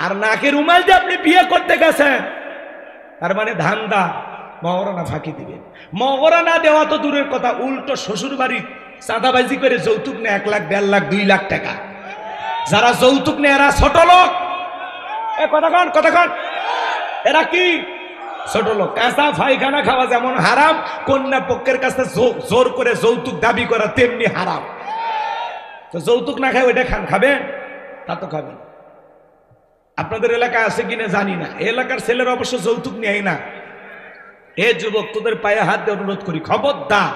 আর নাকে রুমাল দিয়ে আপনি বিয়ে করতে গেছেন, তার মানে ধান্দা মহরানা ফাঁকি দিবেন। মহরানা দেওয়া তো দূরের কথা, উল্টো শ্বশুর বাড়ি চাঁদাবাজি করে যৌতুক নেয় 1 লাখ 1.5 লাখ 2 লাখ টাকা। যারা যৌতুক নেয় এরা ছোট লোক। কথা এরা কি ছোট লোক? কাঁচা পায়খানা খাওয়া যেমন হারাম, কন্যা পক্ষের কাছে জোর করে যৌতুক দাবি করা তেমনি হারাম। তো যৌতুক না খায় ওইটা খাবেন? তা তো খাবেন। আপনাদের এলাকায় আছে কিনা জানি না, এলাকার ছেলেরা অবশ্য যৌতুক নেয় না। এ যুবক, তোদের পায়ে হাত দিয়ে অনুরোধ করি, খবরদার।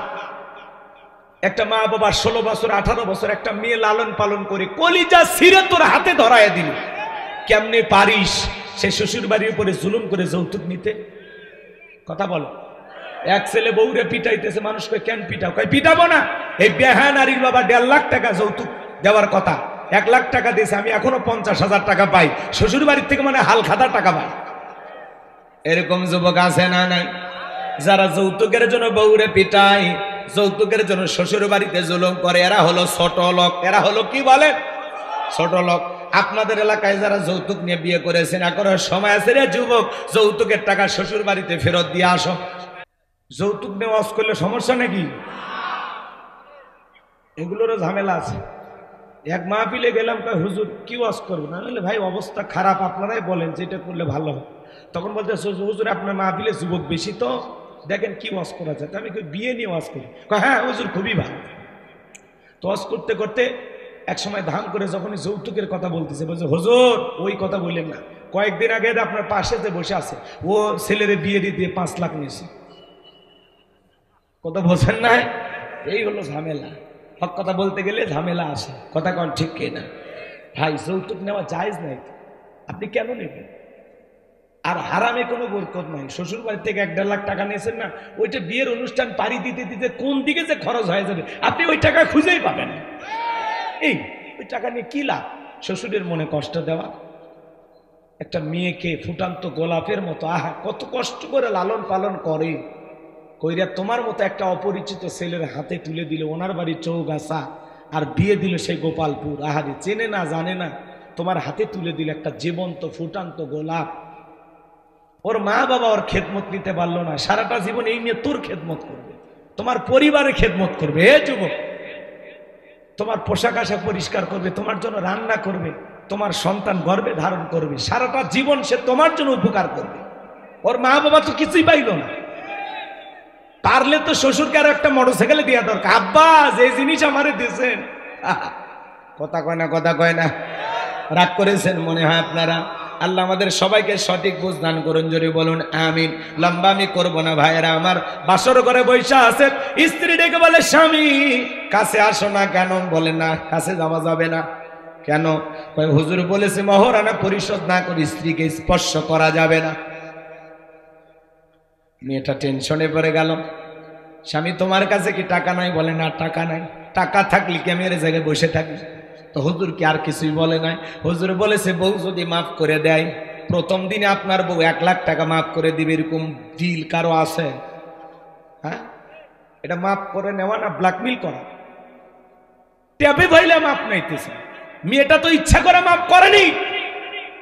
একটা মা বাবা 16 বছর 18 বছর একটা মেয়ে লালন পালন করে কলিজা ছিঁড়ে তোর হাতে ধরায় দিল, কেমনে পারিস সে শ্বশুর বাড়ির উপরে জুলুম করে যৌতুক নিতে? কথা বলো। এক ছেলে বউরে পিটাইতেছে, মানুষকে কেন পিটাও? কয় পিটাবো না, এই বেহা নারীর বাবা 1.5 লাখ টাকা যৌতুক দেওয়ার কথা, 1 লাখ টাকা দিয়েছে, আমি এখনো 50,000 টাকা পাই, শ্বশুর বাড়ির থেকে মানে হাল খাতা টাকা পাই। এরকম যুবক আছে না নাই? যারা যৌতুকের জন্য বউরে পিটায়, যৌতুকের জন্য শ্বশুর বাড়িতে জুলুম করে, এরা হলো ছোট লোক। এরা হলো কি বলে? ছোট লোক। আপনাদের এলাকায় যারা যৌতুক নিয়ে বিয়ে করেছেন, এখন সময় আছে রে যুবক, যৌতুকের টাকা শ্বশুর বাড়িতে ফেরত দিয়ে আসো। যৌতুক নিয়ে ওয়াজ করলে সমস্যা নাকি? এগুলোরও ঝামেলা আছে। এক মাহফিলে গেলাম, কয় হুজুর কি ওয়াজ করবো না? বলে ভাই অবস্থা খারাপ, আপনারাই বলেন যেটা করলে ভালো হয়। তখন বলতে হুজুর আপনার মাহফিলে যুবক বেশি, তো দেখেন কি ওয়াজ করা যায়। আমি বিয়ে নিয়ে ওয়াজ করি। হ্যাঁ হুজুর খুবই ভালো। তো ওয়াজ করতে করতে এক সময় ধাম করে যখনই যৌতুকের কথা বলতেছে, বলছে হুজুর ওই কথা বললেন না, কয়েকদিন আগে আপনার পাশে যে বসে আছে ও ছেলেরে বিয়ে দিয়ে 5 লাখ নিয়েছে। কথা বলছেন না? এই হলো ঝামেলা। হক কথা বলতে গেলে ঝামেলা আসে। কথা কন ঠিক কিনা? ভাই যৌতুক নেওয়া জায়েজ নাই, আপনি কেন নেবেন? আর হারামে কোনো বরকত নাই। শ্বশুর বাড়ি থেকে 1.5 লাখ টাকা নিয়েছেন না, ওইটা বিয়ের অনুষ্ঠান পাড়ি দিতে দিতে কোন দিকে যে খরচ হয়ে যাবে আপনি ওই টাকা খুঁজেই পাবেন। এই ওই টাকা নিয়ে কি লাভ? শ্বশুরের মনে কষ্ট দেওয়া। একটা মেয়েকে ফুটান্ত গোলাপের মতো আহা কত কষ্ট করে লালন পালন করে, কইরা তোমার মতো একটা অপরিচিত ছেলের হাতে তুলে দিল, ওনার বাড়ি চৌগাছা, আর বিয়ে দিল সেই গোপালপুর। আহারে চেনে না জানে না, তোমার হাতে তুলে দিল একটা জীবন্ত ফুটান্ত গোলাপ। ওর মা বাবা ওর খেদমত নিতে পারলো না, সারাটা জীবন এই নিয়ে তোর খেদমত করবে, তোমার পরিবারের খেদমত করবে। হে যুবক, তোমার পোশাক আশাক পরিষ্কার করবে, তোমার জন্য রান্না করবে, তোমার সন্তান গর্ভে ধারণ করবে, সারাটা জীবন সে তোমার জন্য উপকার করবে। ওর মা বাবা তো কিছুই পাইল না। পারলে তো শ্বশুরকে আরো একটা মোটরসাইকেলে দেওয়া দরকার। আব্বা যে জিনিস আমারে দিয়েছেন। কথা কয় না, কথা কয় না। রাগ করেছেন মনে হয় আপনারা। আল্লাহ আমাদের সবাইকে সঠিক বুঝ দান করুন, জোরে বলুন আমিন। লম্বা আমি করবো না ভাইয়েরা আমার। বাসর ঘরে বৈশা আছে, স্ত্রী ডেকে বলে স্বামী কাছে আসো না। কেন? বলে না কাছে যাওয়া যাবে না। কেন? হুজুর বলেছে মহরানা পরিশোধ না করে স্ত্রীকে স্পর্শ করা যাবে না। মেয়েটা টেনশনে পড়ে গেল। স্বামী তোমার কাছে কি টাকা নাই? বলে না টাকা নাই। টাকা থাকলে কি আমি এর জায়গায় বসে থাকি? তো হুজুর কি আর কিছুই বলে নাই? হুজুর বলেছে বউ যদি মাফ করে দেয়, প্রথম দিনে আপনার বউ 1 লাখ টাকা মাফ করে দিবে, এরকম ডিল কারো আছে? হ্যাঁ, এটা মাফ করে নেওয়া না ব্ল্যাকমেল করা। ট্যাবে ভাইলে মাফ নাইতেছে। মেয়েটা তো ইচ্ছা করে মাফ করেনি।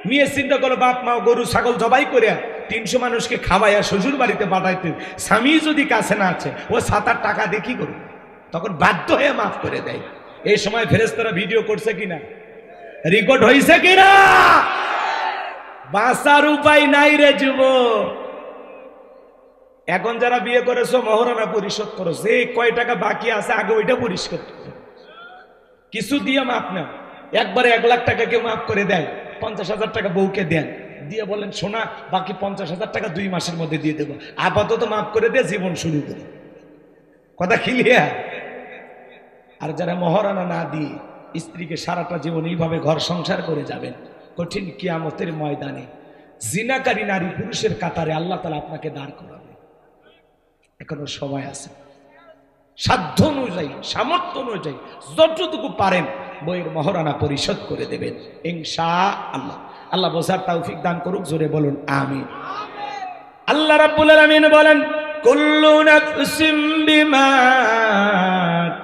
মেয়ে চিন্তা করলো বাপ মা গরু ছাগল জবাই করে 300 মানুষকে খাওয়াইয়া শ্বশুর বাড়িতে পাঠাইতে, স্বামী যদি কাছে না আছে ও 7-8 টাকা দিয়ে কি করবে? তখন বাধ্য হয়ে মাফ করে দেয়। এই সময় ফেরেশতারা ভিডিও করছে কিনা, রেকর্ড হয়েছে কিনা? বাঁচার উপায় নাই রে যুবক। এখন যারা বিয়ে করেছো মহরানা পরিশোধ করো, যে কয় টাকা বাকি আছে আগে ওইটা পরিশোধ করো। কিছু দিয়ে মাফ না, একবারে 1 লাখ টাকা কেউ মাফ করে দেয়, 50,000 টাকা বউকে দেন, দিয়ে বলেন সোনা বাকি 50,000 টাকা 2 মাসের মধ্যে দিয়ে দেবো, আপাতত মাফ করে দিয়ে জীবন শুরু করি। কথা ক্লিয়ার? আর যারা মহারানা না দিয়ে স্ত্রীকে সারাটা জীবন এইভাবে ঘর সংসার করে যাবেন, কঠিন কিয়ামতের ময়দানে জিনাকারী নারী পুরুষের কাতারে আল্লাহ তাআলা আপনাকে দাঁড় করাবে। এখনো সময় আছে, সাধ্য অনুযায়ী সামর্থ্য অনুযায়ী যতটুকু পারেন বইয়ের মহারানা পরিশোধ করে দেবেন ইনশাআল্লাহ। আল্লাহ বোঝার তৌফিক দান করুক, জোরে বলুন আমিন। আল্লাহ রাব্বুল আলামিন বলেন কুল্লু নাফসিম বিমা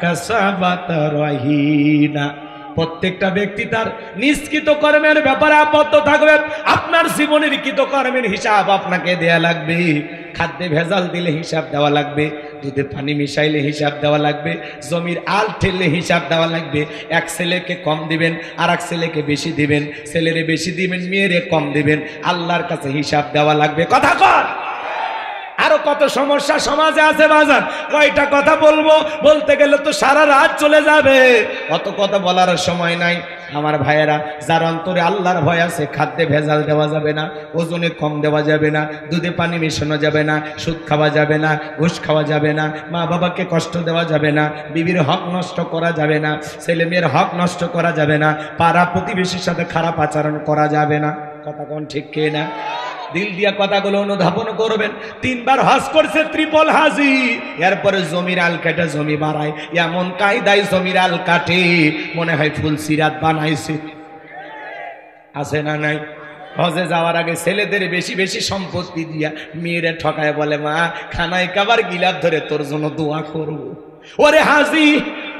কাসাবাত রাহিনা, প্রত্যেকটা ব্যক্তি তার নিষ্কৃত কর্মের ব্যাপারে আবদ্ধ থাকবে। আপনার জীবনের কৃত কর্মের হিসাব আপনাকে দেয়া লাগবে। খাদ্যে ভেজাল দিলে হিসাব দেওয়া লাগবে, দুধে পানি মিশাইলে হিসাব দেওয়া লাগবে, জমির আল ঠেললে হিসাব দেওয়া লাগবে। এক ছেলেকে কম দিবেন, আর এক ছেলেকে বেশি দিবেন, ছেলেরে বেশি দিবেন, মেয়েরে কম দিবেন, আল্লাহর কাছে হিসাব দেওয়া লাগবে। কথা কর। আরো কত সমস্যা সমাজে আছে বাজার, কয়টা কথা বলবো, বলতে গেলে তো সারা রাত চলে যাবে, অত কথা বলার সময় নাই। আমার ভাইয়েরা, যার অন্তরে আল্লাহর ভয় আছে, খাদ্যে ভেজাল দেওয়া যাবে না, ওজনে কম দেওয়া যাবে না, দুধে পানি মেশানো যাবে না, সুদ খাওয়া যাবে না, ঘুষ খাওয়া যাবে না, মা বাবাকে কষ্ট দেওয়া যাবে না, বিবির হক নষ্ট করা যাবে না, ছেলে মেয়ের হক নষ্ট করা যাবে না, পাড়া প্রতিবেশীর সাথে খারাপ আচরণ করা যাবে না। কথা কোন ঠিক কে না? দিল দিয়া কথাগুলো অনুধাবন করবেন। 3 বার হজ করছে, ট্রিপল হাজি, এরপরে জমির আল কাটে জমি বাড়ায়, এমন কায়দায় জমির আল কাটে মনে হয় ফুল সিরাত বানাইছে। আছে না নাই? হজে যাওয়ার আগে ছেলেদের বেশি বেশি সম্পত্তি দিয়া মেয়েরে ঠকায়, বলে মা খানায় কাবার গিলাপ ধরে তোর জন্য দোয়া করবো। ওরে হাজি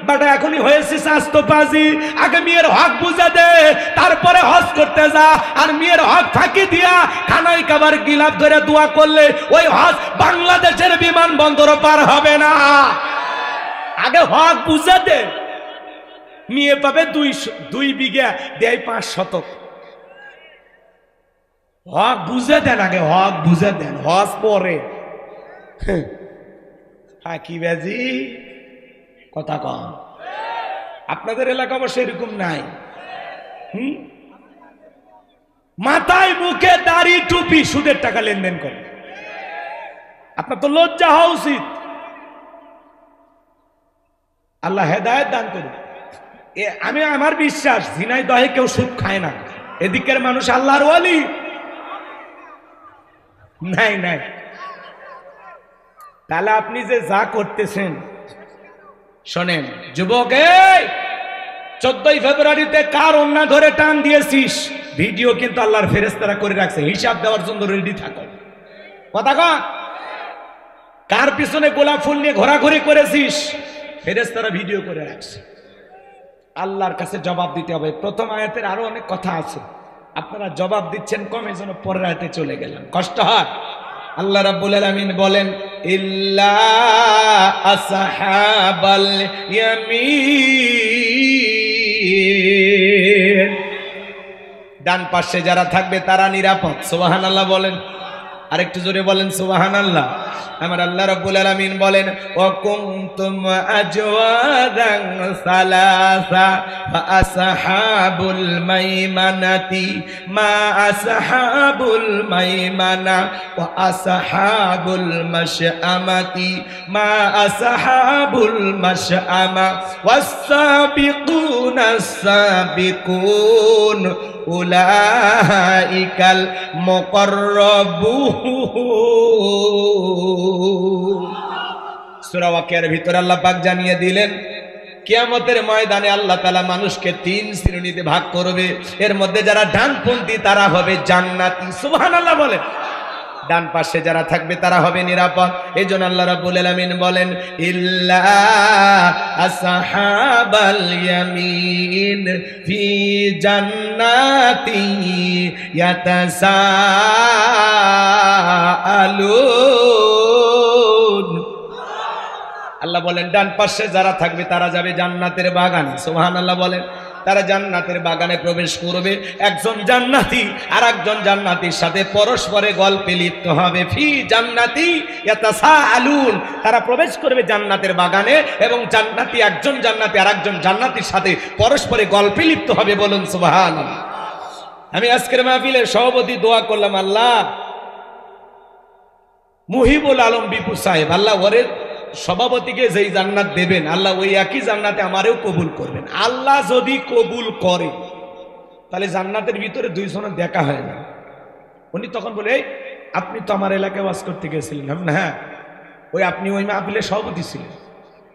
বাটা, এখনই হয়েছে স্বাস্থ্য পাজি, আগে মেয়ের হক বুঝে দে, তারপরে হজ করতে যা। আর মেয়ের হক ফাঁকি দিয়া খানাই কাবার গিলাপ ধরে দোয়া করলে ওই হজ বাংলাদেশের বিমানবন্দর পার হবে না। আগে হক বুঝে দে। মেয়ে পাবে 2 বিঘা, দেয় 5 শতক। হক বুঝে দেন, আগে হক বুঝে দেন, হজ পরে। ফাঁকি বাজি কথা কম। আপনাদের এলাকা অবশ্য এরকম নাই। মাথায় মুখে দাড়ি টুপি, সুদের টাকা লেনদেন করে। আপনার তো লজ্জা হওয়া উচিত। আল্লাহ হেদায়েত দান করুন। আমি আমার বিশ্বাস ঝিনাইদহে কেউ সুদ খায় না, এদিকের মানুষ আল্লাহর ওয়ালি নাই নাই। তাহলে আপনি যে যা করতেছেন শোনেন যুবক, 14ই ফেব্রুয়ারিতে কার ওন্না ধরে টান দিয়েছিস, ভিডিও কিন্তু আল্লাহর ফেরেশতারা করে রাখছে, হিসাব দেওয়ার জন্য রেডি থাকো। কথা কয়, কার পিছনে গোলাপ ফুল নিয়ে ঘোরাঘুরি করেছিস, ফেরেশতারা ভিডিও করে রাখছে। আল্লাহর কাছে জবাব দিতে হবে। প্রথম আয়াতের আরো অনেক কথা আছে, আপনারা জবাব দিচ্ছেন কম, এই জন্য পরের আয়াতে চলে গেলাম, কষ্ট হয়। আল্লাহ রাব্বুল আলামিন বলেন, ইল্লা আসহাবাল ইয়ামিন, ডান পাশে যারা থাকবে তারা নিরাপদ। সুবহানাল্লাহ বলেন, আরেকটু জোরে বলেন সুবহানাল্লাহ। আমার আল্লাহ রাব্বুল আলামিন বলেন, ওয়া কুনতুম আজওয়াদান সালাসা ফাআসহাবুল মাইমানাতি মা আসহাবুল মাইমানা ওয়া আসহাবুল মাশআমাতি মা আসহাবুল মাশআমা ওয়াস-সাবিকুনাস সাবিকুন উলাইকাল মুকাররাবুন। সূরা ওয়াকিয়ার ভিতরে আল্লাহ পাক জানিয়ে দিলেন, কিয়ামতের ময়দানে আল্লাহ তাআলা মানুষকে 3 শ্রেণীতে ভাগ করবে। এর মধ্যে যারা ডানপন্থী তারা হবে জান্নাতি। সুবহানাল্লাহ বলেন। ডান পাশে যারা থাকবে তারা হবে নিরাপদ। এজন্য আল্লাহ রাব্বুল আলামিন বলেন, ইল্লা আসহাবাল ইয়ামিন ফি জান্নাতি ইয়াতাসাআলুন। আল্লাহ বলেন, ডান পাশে যারা থাকবে তারা যাবে জান্নাতের বাগানে। সুবহানাল্লাহ বলেন। তারা জান্নাতের বাগানে প্রবেশ করবে। একজন জান্নাতি আর একজন জান্নাতির সাথে পরস্পরে গল্পে লিপ্ত হবে। ফি জান্নাতি ইয়াতাসাআলুন, তারা প্রবেশ করবে জান্নাতের বাগানে এবং জান্নাতি একজন জান্নাতি আর একজন জান্নাতির সাথে পরস্পরে গল্পে লিপ্ত হবে। বলুন সুবহানাল্লাহ। আমি আজকের মাহফিলের সভাপতি দোয়া করলাম, আল্লাহ মুহিবুল আলম বিপু সাহেব, আল্লাহ ওরে সভাপতিকে যেই জান্নাত দেবেন আল্লাহ ওই একই জান্নাতে আমারেও কবুল করবেন। আল্লাহ যদি কবুল করে তাহলে জান্নাতের ভিতরে 2 জনের দেখা হয় না। উনি তখন বলে, এই আপনি তো আমার এলাকায় ওয়াজ করতে গেছিলেন। হ্যাঁ, ওই আপনি ওই মাহফিলের সভাপতি ছিলেন।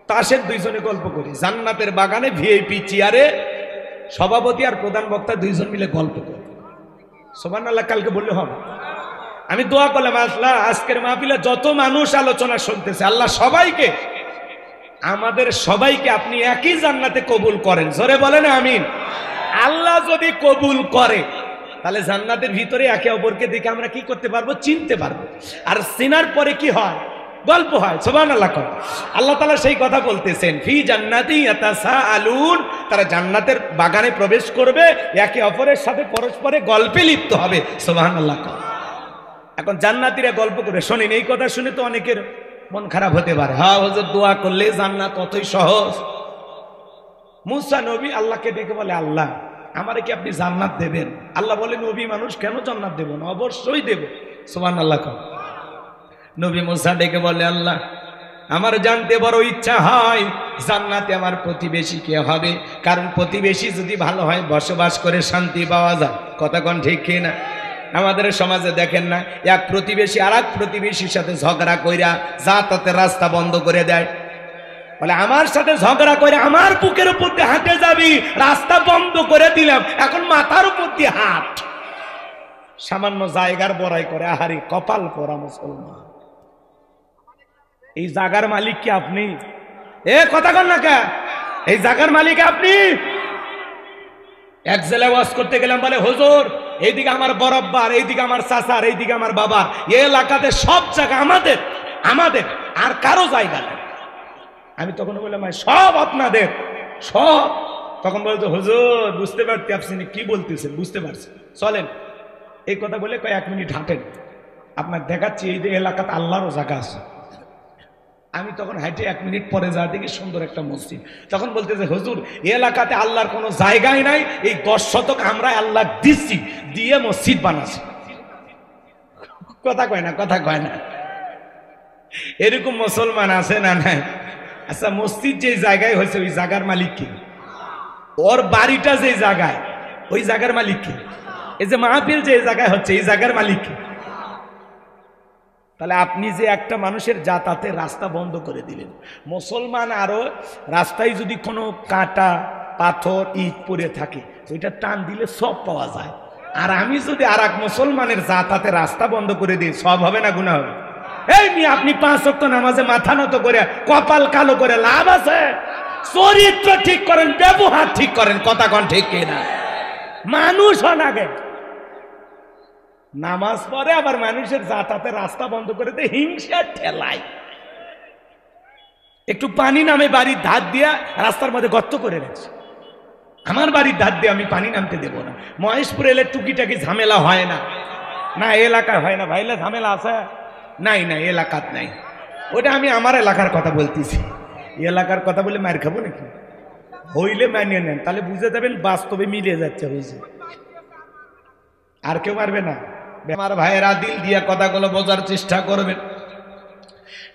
তাসের 2 জনে গল্প করি, জান্নাতের বাগানে ভিআইপি চেয়ারে সভাপতি আর প্রধান বক্তা 2 জন মিলে গল্প করে। সুবহানাল্লাহ কালকে বললে হবে। আমি দোয়া করলাম, আল্লাহ আজকের মাহফিলে যত মানুষ আলোচনা শুনতেছে আল্লাহ সবাইকে আমাদের সবাইকে আপনি একই জান্নাতে কবুল করেন, জোরে বলেন আমিন। আল্লাহ যদি কবুল করে তাহলে জান্নাতের ভিতরে একে অপরকে দেখে আমরা কি করতে পারবো, চিনতে পারবো। আর চিনার পরে কি হয়, গল্প হয়। সুবহানাল্লাহ। আল্লাহ তাআলা সেই কথা বলতেছেন, ফি জান্নাতি ইয়াতাসাআলুন, তারা জান্নাতের বাগানে প্রবেশ করবে, একে অপরের সাথে পরস্পরে গল্পে লিপ্ত হবে। সুবহানাল্লাহ। এখন জান্নাতীরা গল্প করে শোনেন, এই কথা শুনে তো অনেকের মন খারাপ হতে পারে। হ্যাঁ হুজুর, দোয়া করলে জান্নাত অতই সহজ। মুসা নবী আল্লাহকে ডেকে বলে, আল্লাহ আমারে কি আপনি জান্নাত দেবেন? আল্লাহ বলে, নবী মানুষ কেন জান্নাত দেব না, অবশ্যই দেব। সুবহানাল্লাহ। নবী মুসা ডেকে বলে, আল্লাহ আমার জানতে বড় ইচ্ছা হয় জান্নাতে আমার প্রতিবেশী কে হবে, কারণ প্রতিবেশী যদি ভালো হয় বসবাস করে শান্তি পাওয়া যায়। কথা কোন ঠিক কি না? আমাদের সমাজে দেখেন না, এক প্রতিবেশী আর এক প্রতিবেশীর সাথে ঝগড়া কইরা যা তাতে রাস্তা বন্ধ করে দেয়। বলে আমার সাথে ঝগড়া করে আমার বুকের উপর দিয়ে হাঁটে যাবি, রাস্তা বন্ধ করে দিলাম, এখন মাথার উপর দিয়ে হাঁট। সামান্য জায়গার বড়াই করে, আহারি কপাল পোড়া মুসলমান। এই জায়গার মালিক কি আপনি? এ কথা কন না কে, এই জায়গার মালিক আপনি? এক জেলায় ওয়াজ করতে গেলাম, বলে হুজুর এইদিকে আমার বরাব্বার, এইদিকে আমার চাচার, এইদিকে আমার বাবার, এই এলাকাতে সব জায়গা আমাদের, আমাদের আর কারো জায়গা নেই। আমি তখন বললাম সব আপনাদের, সব। তখন বলতো, হুজুর বুঝতে পারছি আপনি কি বলতেছেন, বুঝতে পারছি, চলেন। এই কথা বলে কয় 1 মিনিট হাঁটেন, আপনার দেখাচ্ছি এই যে এলাকাতে আল্লাহরও জায়গা আছে। আমি তখন হাইটে 1 মিনিট পরে যা দেখি সুন্দর একটা মসজিদ। তখন বলতেছে, হুজুর এই এলাকাতে আল্লাহর কোনো জায়গাই নাই, এই 10 শতক আমরা আল্লাহ দিচ্ছি, দিয়ে মসজিদ বানাচ্ছি। কথা কয় না, কথা কয় না। এরকম মুসলমান আছে না নাই? আচ্ছা, মসজিদ যে জায়গায় হয়েছে ওই জায়গার মালিক কে? ওর বাড়িটা যে জায়গায়, ওই জায়গার মালিক কে? এই যে মাহফিল যে জায়গায় হচ্ছে, এই জায়গার মালিক কে? তাহলে আপনি যে একটা মানুষের যাতায়াতের রাস্তা বন্ধ করে দিলেন, মুসলমান আরো রাস্তায় যদি কোনো কাঁটা পাথর ইট পড়ে থাকে ওইটা টান দিলে সব পাওয়া যায়। আর আমি যদি আর এক মুসলমানের যাতায়াতের রাস্তা বন্ধ করে দিই, সব হবে না গুনাহ হবে? এই মেয়ে, আপনি 5 ওয়াক্ত নামাজে মাথা নত করে কপাল কালো করে লাভ আছে? চরিত্র ঠিক করেন, ব্যবহার ঠিক করেন। কথা কোন ঠিক কিনা? মানুষ হন আগে, নামাজ পড়ে আবার মানুষের যাতায়াতের রাস্তা বন্ধ করে দেয়, হিংসার ঠেলায়। একটু পানি নামে বাড়ির ধার দিয়া রাস্তার মধ্যে গর্ত করে রাখছে। আমার বাড়ির ধার দিয়ে আমি পানি নামতে দেব না। মহেশপুর এলে টুকিটাকি ঝামেলা হয় না? না এলাকায় হয় না ভাইলে, ঝামেলা আছে? নাই নাই, এলাকাত নাই। ওটা আমি আমার এলাকার কথা বলতেছি। এলাকার কথা বলে মার খাবো নাকি? হইলে মানিয়ে নেন, তাহলে বুঝে যাবেন বাস্তবে মিলে যাচ্ছে। হয়েছে আর কেউ মারবে না। আমার ভাইয়েরা দিল দিয়া কথাগুলো বোঝার চেষ্টা করবেন।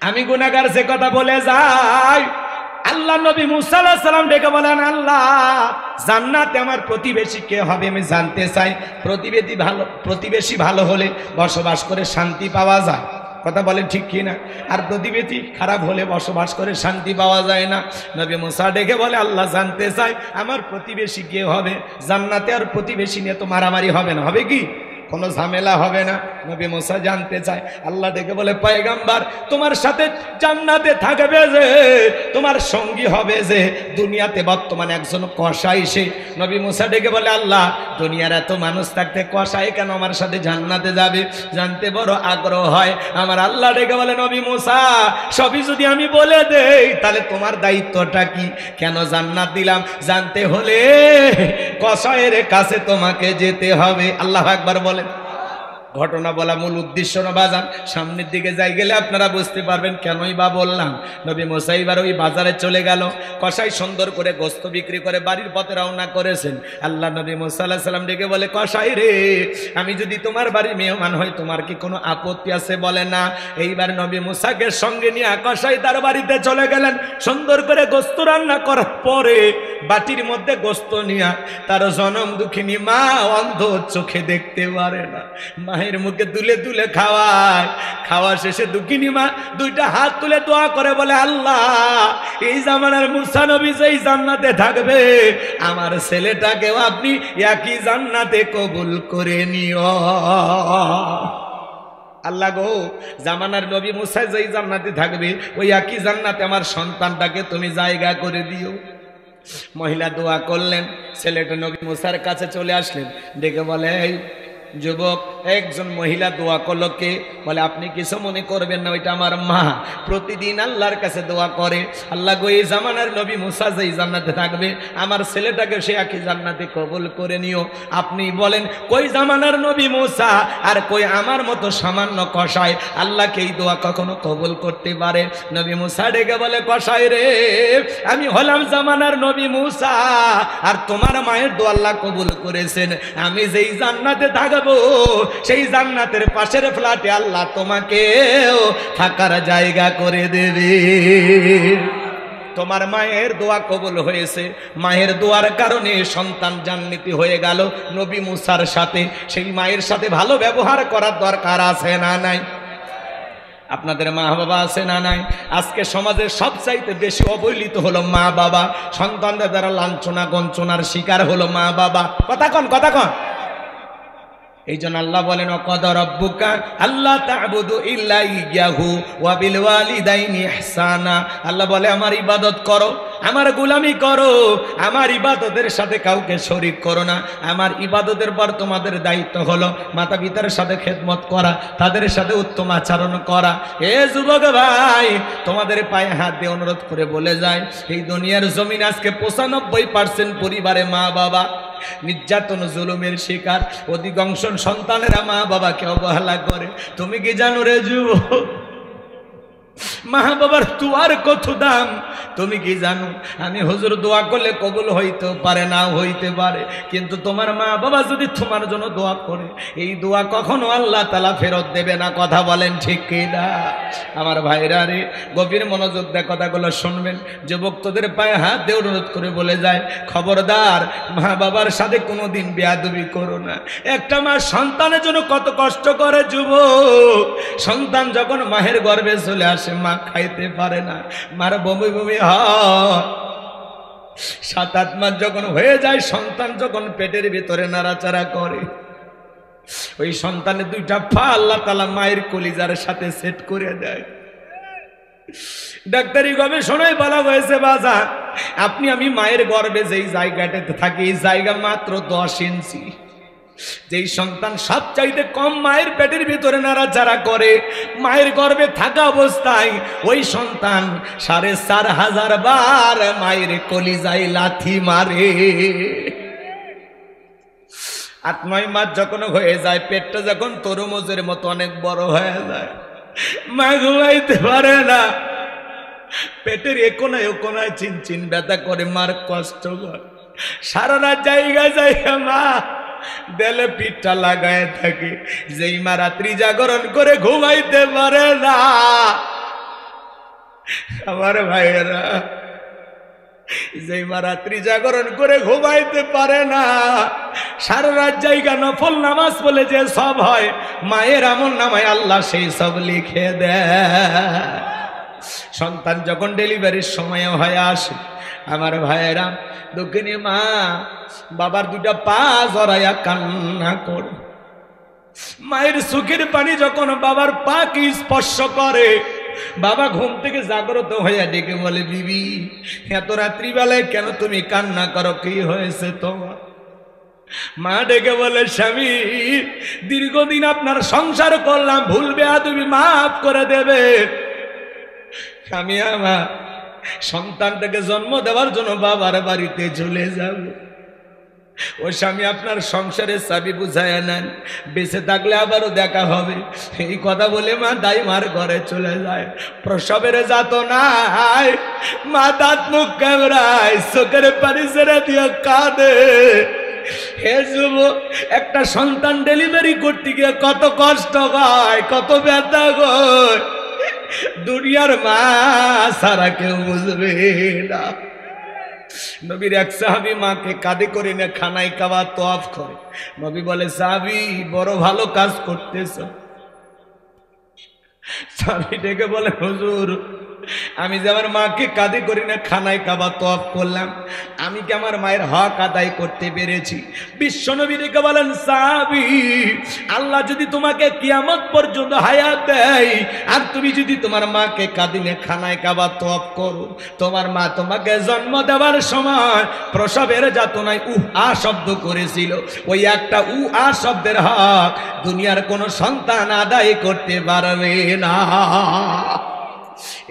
আমি গুনাহগার সে কথা বলে যাই। আল্লাহ নবী মুসা আলাইহিস সালাম ডেকে বলেন, আল্লাহ জান্নাতে আমার প্রতিবেশী কে হবে আমি জানতে চাই। প্রতিবেশী ভালো হলে বসবাস করে শান্তি পাওয়া যায়। কথা বলেন ঠিক কি না? আর প্রতিবেশী খারাপ হলে বসবাস করে শান্তি পাওয়া যায় না। নবী মুসা ডেকে বলে, আল্লাহ জানতে চাই আমার প্রতিবেশী কে হবে। জান্নাতে আর প্রতিবেশী নিয়ে তো মারামারি হবে না, হবে কি? কোনো ঝামেলা হবে না। নবী মুসা জানতে চায়। আল্লাহ ডেকে বলে, পয়গম্বর তোমার সাথে জান্নাতে থাকবে যে, তোমার সঙ্গী হবে যে, দুনিয়াতে বর্তমানে একজন কসাই সে। নবী মুসা ডেকে বলে, আল্লাহ দুনিয়ার এত মানুষ থাকতে কসাই কেন আমার সাথে জান্নাতে যাবে? জানতে বড় আগ্রহ হয় আমার। আল্লাহ ডেকে বলে, নবী মুসা সবই যদি আমি বলে দেই তাহলে তোমার দায়িত্বটা কি? কেন জান্নাত দিলাম? জানতে হলে কসাইয়ের কাছে তোমাকে যেতে হবে। আল্লাহু আকবার বলেন। ঘটনা বলা মূল উদ্দেশ্য না বাজান, সামনের দিকে যাই গেলে আপনারা বুঝতে পারবেন কেনই বা বললাম। নবী মুসা এবার ওই বাজারে চলে গেল। কসাই সুন্দর করে গোস্ত বিক্রি করে বাড়ির পথে রওনা করেছেন। আল্লাহ নবী মুসা আলাইহিস সালাম ডেকে বলে, কসাই রে আমি যদি তোমার বাড়ির মেহমান হই তোমার কি কোনো আপত্তি আছে? বলে না। এইবার নবী মুসাকে সঙ্গে নিয়ে কসাই তার বাড়িতে চলে গেলেন। সুন্দর করে গোস্ত রান্না করার পরে বাটির মধ্যে গোস্ত নিয়ে তার জনম দুঃখিনী মা অন্ধ চোখে দেখতে পারে না, মায়ের মুখে তুলে তুলে খাওয়ায়। খাওয়া শেষে দুঃখিনী মা 2টা হাত তুলে দোয়া করে বলে, আল্লাহ এই জামানার মুসা নবী যেই জান্নাতে থাকবে আমার ছেলেটাকেও আপনি একই জান্নাতে কবুল করে নিও। আল্লাহ গো, জামানার নবী মুসা যেই জান্নাতে থাকবে ওই একই জান্নাতে আমার সন্তানটাকে তুমি জায়গা করে দিও। মহিলা দোয়া করলেন, ছেলেটা নবী মুসার কাছে চলে আসলেন, ডেকে বলে, এই যুবক, একজন মহিলা দোয়া করলো, কে? বলে আপনি কিছু মনে করবেন না, ওইটা আমার মা, প্রতিদিন আল্লাহর কাছে দোয়া করে, আল্লাহ গো এই জামানার নবী মুসা যেই জান্নাতে থাকবে আমার ছেলেটাকে সে একই জান্নাতে কবুল করে নিও। আপনি বলেন কই জামানার নবী মুসা আর কই আমার মতো সামান্য কসাই আল্লাহকে এই দোয়া কখনো কবুল করতে পারে? নবী মুসা ডেকে বলে, কসাই রে, আমি হলাম জামানার নবী মুসা, আর তোমার মায়ের দোয়া আল্লাহ কবুল করেছেন। আমি যেই জান্নাতে থাকবো সেই জান্নাতের পাশের ফ্ল্যাটে আল্লাহ তোমাকেও থাকার জায়গা করে দেবে। তোমার মায়ের দোয়া কবুল হয়েছে, মায়ের দোয়ার কারণে সন্তান জান্নাতি হয়ে গেল নবী মুসার সাথে। সেই মায়ের সাথে ভালো ব্যবহার করার দরকার আছে না নাই? আপনাদের মা বাবা আছে না নাই? আজকে সমাজের সবচাইতে বেশি অবহেলিত হলো মা বাবা, সন্তানদের দ্বারা লাঞ্ছনা গঞ্চনার শিকার হলো মা বাবা। কথা কন, কথা কন। এই জন্য আল্লাহ বলেন, ওয়াকাদা রাব্বুকা আল্লা তা'বুদু ইল্লা ইয়াহু ওয়া বিল ওয়ালিদাইনি ইহসানা। আল্লাহ বলে আমার ইবাদত করো, আমার গোলামি করো, আমার ইবাদতের সাথে কাউকে শরীক করো না। আমার ইবাদতের পর তোমাদের দায়িত্ব হলো মাতা পিতার সাথে খেদমত করা, তাদের সাথে উত্তম আচরণ করা। এ যুবক ভাই, তোমাদের পায়ে হাত দিয়ে অনুরোধ করে বলে যায়, এই দুনিয়ার জমিন আজকে 95% পরিবারে মা বাবা নির্যাতন জুলুমের শিকার। অধিকাংশ সন্তানেরা মা বাবাকে অবহেলা করে। তুমি কি জানো রে যুবক, মা বাবার দোয়ার কত দাম তুমি কি জানো? আমি হুজুর দোয়া করলে কবুল হইতে পারে, না হইতে পারে, কিন্তু তোমার মা বাবা যদি তোমার জন্য দোয়া করে এই দোয়া কখনো আল্লাহ তাআলা ফেরত দেবে না। কথা বলেন ঠিক কি না? আমার ভাইরা রে, গভীর মনোযোগ দিয়ে কথাগুলো শুনবেন। যুবক তোদের পায়ে হাত দিয়ে অনুরোধ করে বলে যায়, খবরদার মা বাবার সাথে কোনোদিন বেয়াদবি করো না। একটা মা সন্তানের জন্য কত কষ্ট করে যুবক। সন্তান যখন মায়ের গর্ভে চলে আসে মা খাইতে পারে না, মার বমি বমি হয়। 7-8 মাস যখন হয়ে যায়, সন্তান যখন পেটের ভিতরে নাড়াচাড়া করে, ওই সন্তানের 2টা পা আল্লাহ তাআলা মায়ের কলিজার সাথে সেট করে দেয়। ডাক্তারি গবেষণায় বলা হয়েছে, বাজা আপনি আমি মায়ের গর্ভে যেই জায়গাটাতে থাকি এই জায়গা মাত্র 10 ইঞ্চি। যেই সন্তান সবচাইতে কম মায়ের পেটের ভিতরে নাড়াচাড়া করে, মায়ের গর্ভে থাকা অবস্থায় ওই সন্তান 4500 বার মায়ের কলিজায় লাথি মারে। 8-9 মাস যখন হয়ে যায়, পেটটা যখন তরমুজের মতো অনেক বড় হয়ে যায়, মা ঘুমাইতে পারে না। পেটের একোনায় ওকোনায় চিনচিন ব্যথা করে, মার কষ্ট করে। সারা রাত জায়গা মা দেলে পিঠটা লাগায় থাকে। যেই মা রাত্রি জাগরণ করে ঘুমাইতে পারে না, আমার ভাইয়েরা, যেই মা রাত্রি জাগরণ করে ঘুমাইতে পারে না, সারা রাত জায়গা নফল নামাজ বলে যে সব হয়, মায়ের আমল নামায় আল্লাহ সেই সব লিখে দেয়। সন্তান যখন ডেলিভারির সময় হয়ে আসে, আমার ভাইয়েরা, দক্ষিণী মা বাবার 2টা পা জড়াইয়া কান্না করে। মায়ের চোখের পানি যখন বাবার পাকে স্পর্শ করে, বাবা ঘুম থেকে জাগ্রত হইয়া ডেকে বলে, বিবি এত রাত্রিবেলায় কেন তুমি কান্না করো, কি হয়েছে তোমার? মা ডেকে বলে, স্বামী দীর্ঘদিন আপনার সংসার করলাম, ভুল বেয়াদবি মাফ করে দেবে। আমি আমার সন্তানটাকে জন্ম দেওয়ার জন্য বাবার বাড়িতে চলে যাব। ও স্বামী আপনার সংসারের চাবি বুঝায় নেন, বেঁচে থাকলে আবারও দেখা হবে। এই কথা বলে মা দাইমার ঘরে চলে যায়। প্রসবের যাতনায় মা দাঁত মুখ কামড়ায়, চোখের পানি ছেড়ে দিয়ে কাঁদে। হে যুবক, একটা সন্তান ডেলিভারি করতে গিয়ে কত কষ্ট হয়, কত ব্যথা হয়, দুনিয়ার মা সারা কেউ বুঝবে না। নবীর এক সাহাবী মাকে কাঁধে করে নিয়ে খানায় কাবা তওয়াফ করে। নবী বলে, সাহাবী বড় ভালো কাজ করতেছ। সাহাবী ডেকে বলে, হুজুর আমি যে আমার মাকে কাঁধে করে নিয়ে খানায় কাবা তওয়াফ করলাম, আমি কি আমার মায়ের হক আদায় করতে পেরেছি? বিশ্বনবীকে বলেন, সাহাবী, আল্লাহ যদি তোমাকে কিয়ামত পর্যন্ত হায়াত দেয় আর তুমি যদি তোমার মাকে কাঁদিনে খানায় কাবা তওয়াফ করো, তোমার মা তোমাকে জন্ম দেওয়ার সময় প্রসবের যাতনায় আ শব্দ করেছিল, ওই একটা আ শব্দের হক দুনিয়ার কোনো সন্তান আদায় করতে পারবে না।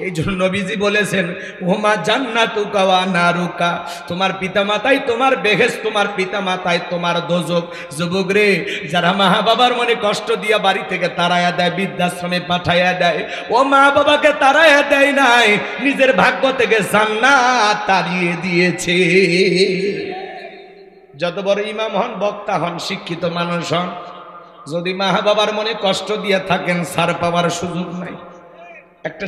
এই জন্য নবীজি বলেছেন, ওমা জান্নাতুকা ওয়া নারুকা, তোমার পিতামাতাই তোমার বেহেশত, তোমার পিতামাতাই তোমার দোজখ। যুবক রে, যারা মা বাবার মনে কষ্ট দিয়া বাড়ি থেকে তাড়াইয়া দেয়, বৃদ্ধাশ্রমে পাঠাইয়া দেয়, ও মা বাবাকে তাড়াইয়া দেয় নাই, নিজের ভাগ্য থেকে জান্নাত তাড়িয়ে দিয়েছে। যত বড় ইমাম হন, বক্তা হন, শিক্ষিত মানুষ হন, যদি মা বাবার মনে কষ্ট দিয়ে থাকেন, ছাড় পাওয়ার সুযোগ নাই। একটা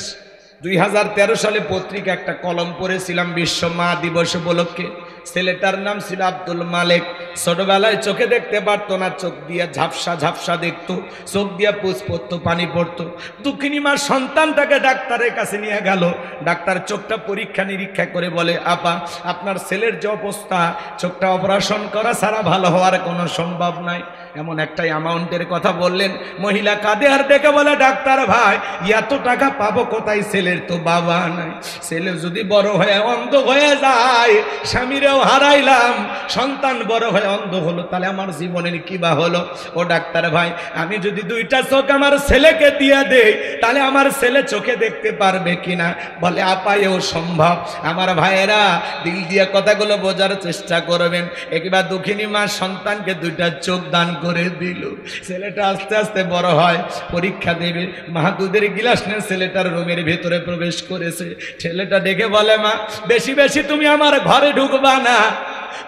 2013 সালে পত্রিকা একটা কলম পড়েছিলাম বিশ্ব মা দিবস উপলক্ষে। ছেলেটার নাম ছিল আব্দুল মালেক। ছোটবেলায় চোখে দেখতে পারতো না, চোখ দিয়ে ঝাপসা ঝাপসা দেখতো, চোখ দিয়ে পুষ পড়তো, পানি পড়তো। দুঃখিনী মা সন্তানটাকে ডাক্তারের কাছে নিয়ে গেল। ডাক্তার চোখটা পরীক্ষা নিরীক্ষা করে বলে, আপা, আপনার ছেলের যে অবস্থা, চোখটা অপারেশন করা ছাড়া ভালো হওয়ার কোনো সম্ভব নাই। এমন একটা অ্যামাউন্টের কথা বললেন। মহিলা কাঁদে আর ডেকে বলে, ডাক্তার ভাই, এত টাকা পাবো কোথায়? ছেলের তো বাবা নাই। ছেলে যদি বড় হয়ে অন্ধ হয়ে যায়, স্বামীরেও হারাইলাম, সন্তান বড় হয়ে অন্ধ হলো, তাহলে আমার জীবনের কি বা হলো? ও ডাক্তার ভাই, আমি যদি দুইটা চোখ আমার ছেলেকে দিয়ে দেই, তাহলে আমার ছেলে চোখে দেখতে পারবে কিনা? বলে, আপা, এও সম্ভব। আমার ভাইয়েরা, দিল দিয়ে কথাগুলো বোঝার চেষ্টা করবেন। একবার দুঃখিনী মা সন্তানকে দুইটা চোখ দান করে দিল। ছেলেটা আস্তে আস্তে বড় হয়, পরীক্ষা দেবে। মা দুধের গিলাস নিয়ে ছেলেটার রুমের ভেতরে প্রবেশ করেছে। ছেলেটা ডেকে বলে, মা, বেশি বেশি তুমি আমার ঘরে ঢুকবা না,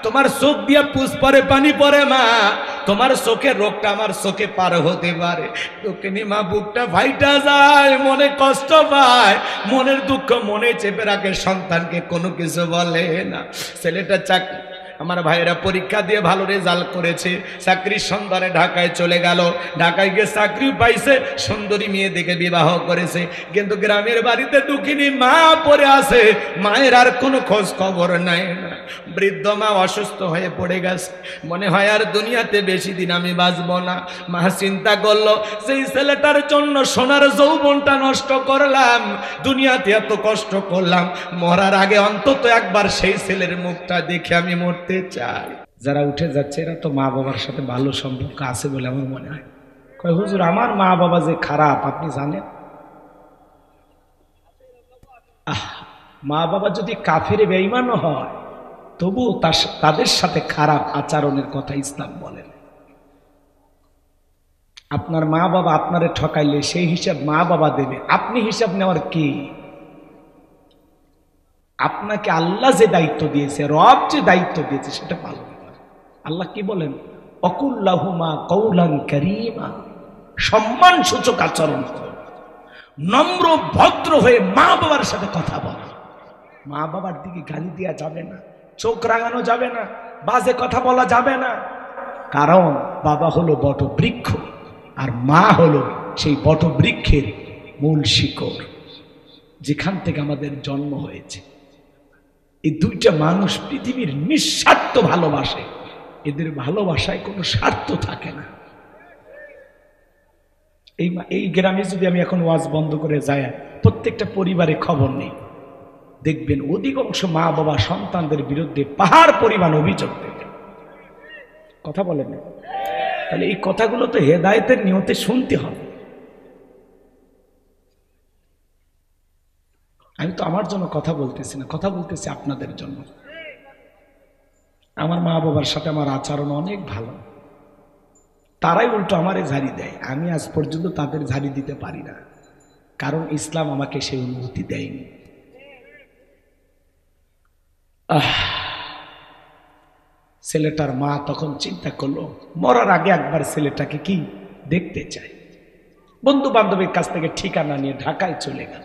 তোমার চোখ দিয়ে পুষ পরে, পানি পরে, মা, তোমার চোখের রোগটা আমার চোখে পার হতে পারে। দক্ষিণী মা বুকটা ফাইটা যায়, মনে কষ্ট পায়, মনের দুঃখ মনে চেপে রাখে, সন্তানকে কোনো কিছু বলে না। ছেলেটা চাকরি, আমার ভাইয়েরা পরীক্ষা দিয়ে ভালো রেজাল্ট করেছে, চাকরির সন্ধানে ঢাকায় চলে গেল। ঢাকায় গিয়ে চাকরি পাইছে, সুন্দরী মেয়ে দেখে বিবাহ করেছে। কিন্তু গ্রামের বাড়িতে দুঃখিনী মা পড়ে আছে, মায়ের আর কোনো খোঁজ খবর নাই না। বৃদ্ধ মা অসুস্থ হয়ে পড়ে গেছে, মনে হয় আর দুনিয়াতে বেশি দিন আমি বাঁচব না। মা চিন্তা করলো, সেই ছেলেটার জন্য সোনার যৌবনটা নষ্ট করলাম, দুনিয়াতে এত কষ্ট করলাম, মরার আগে অন্তত একবার সেই ছেলের মুখটা দেখে আমি মরতে চাই। যারা উঠে যাচ্ছে এরা তো মা বাবার সাথে ভালো সম্পর্ক আছে বলে আমার মনে হয়। কয়, হুজুর, আমার মা বাবা যে খারাপ আপনি জানেন? মা বাবা যদি কাফের বেঈমানও হয়, তবু তাদের সাথে খারাপ আচরণের কথা ইসলাম বলেন। আপনার মা বাবা আপনারে ঠকাইলে সেই হিসাব মা বাবা দেবে, আপনি হিসাব নেওয়ার কি? আপনাকে আল্লাহ যে দায়িত্ব দিয়েছে, রব যে দায়িত্ব দিয়েছে, সেটা পালন করেন। আল্লাহ কি বলেন? অকুল্লাহুমা কওলান কারীমা, সম্মান সূচক আচরণ করো, নম্র ভদ্র হয়ে মা বাবার সাথে কথা বলো। মা বাবার দিকে গালি দেওয়া যাবে না, চোখ রাঙানো যাবে না, বাজে কথা বলা যাবে না। কারণ বাবা হলো বটবৃক্ষ, আর মা হলো সেই বটবৃক্ষের মূল শিকড়, যেখান থেকে আমাদের জন্ম হয়েছে। এই দুইটা মানুষ পৃথিবীর নিঃস্বার্থ ভালোবাসে, এদের ভালোবাসায় কোনো স্বার্থ থাকে না। এই গ্রামে যদি আমি এখন ওয়াজ বন্ধ করে যাই, প্রত্যেকটা পরিবারে খবর নেই, দেখবেন অধিকাংশ মা বাবা সন্তানদের বিরুদ্ধে পাহাড় পরিমাণ অভিযোগ দেবে। কথা বলেন না? তাহলে এই কথাগুলো তো হেদায়েতের নিয়তে শুনতে হবে। আমি তো আমার জন্য কথা বলতেছি না, কথা বলতেছি আপনাদের জন্য। আমার মা বাবার সাথে আমার আচরণ অনেক ভালো, তারাই উল্টো আমারে ঝাড়ি দেয়। আমি আজ পর্যন্ত তাদের ঝাড়ি দিতে পারি না, কারণ ইসলাম আমাকে সেই অনুমতি দেয়নি। ছেলেটার মা তখন চিন্তা করলো, মরার আগে একবার ছেলেটাকে কি দেখতে চাই। বন্ধু বান্ধবের কাছ থেকে ঠিকানা নিয়ে ঢাকায় চলে গেল।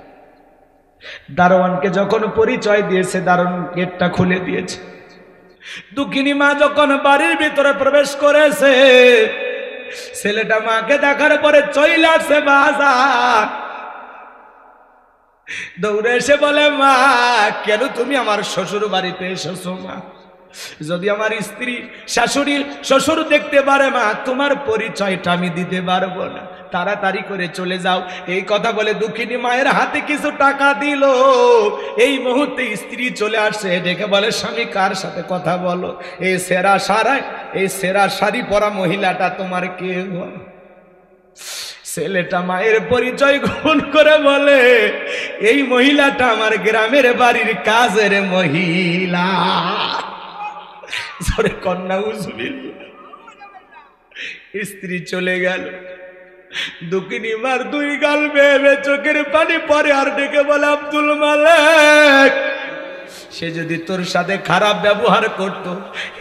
দারোয়ানকে যখন পরিচয় দিয়েছে, দারোয়ান গেটটা খুলে দিয়েছে। দুঃখিনী মা যখন বাড়ির ভিতরে প্রবেশ করেছে, ছেলেটা মাকে দেখার পরে চলে আসছে বাজার। দৌড়ে এসে বলে, মা, কেন তুমি আমার শ্বশুর বাড়িতে এসেছো? মা, যদি আমার স্ত্রী শাশুড়ি শ্বশুর দেখতে পারে, মা তোমার পরিচয়টা আমি দিতে পারবো না, তাড়াতাড়ি করে চলে যাও। এই কথা বলে দুঃখিনী মায়ের হাতে কিছু টাকা দিল। এই মুহূর্তে স্ত্রী চলে আসছে, ডেকে বলে স্বামী কার সাথে কথা বলো? এই সেরা শাড়ি পরা মহিলাটা তোমার কে? ছেলেটা মায়ের পরিচয় গোপন করে বলে এই মহিলাটা আমার গ্রামের বাড়ির কাজের মহিলা। কন্যা উজবিল। স্ত্রী চলে গেল। দুঃখিনী মার দুই গাল বেয়ে চোখের পানি পরে আর ডেকে বলে আব্দুল মালেক, সে যদি তোর সাথে খারাপ ব্যবহার করত,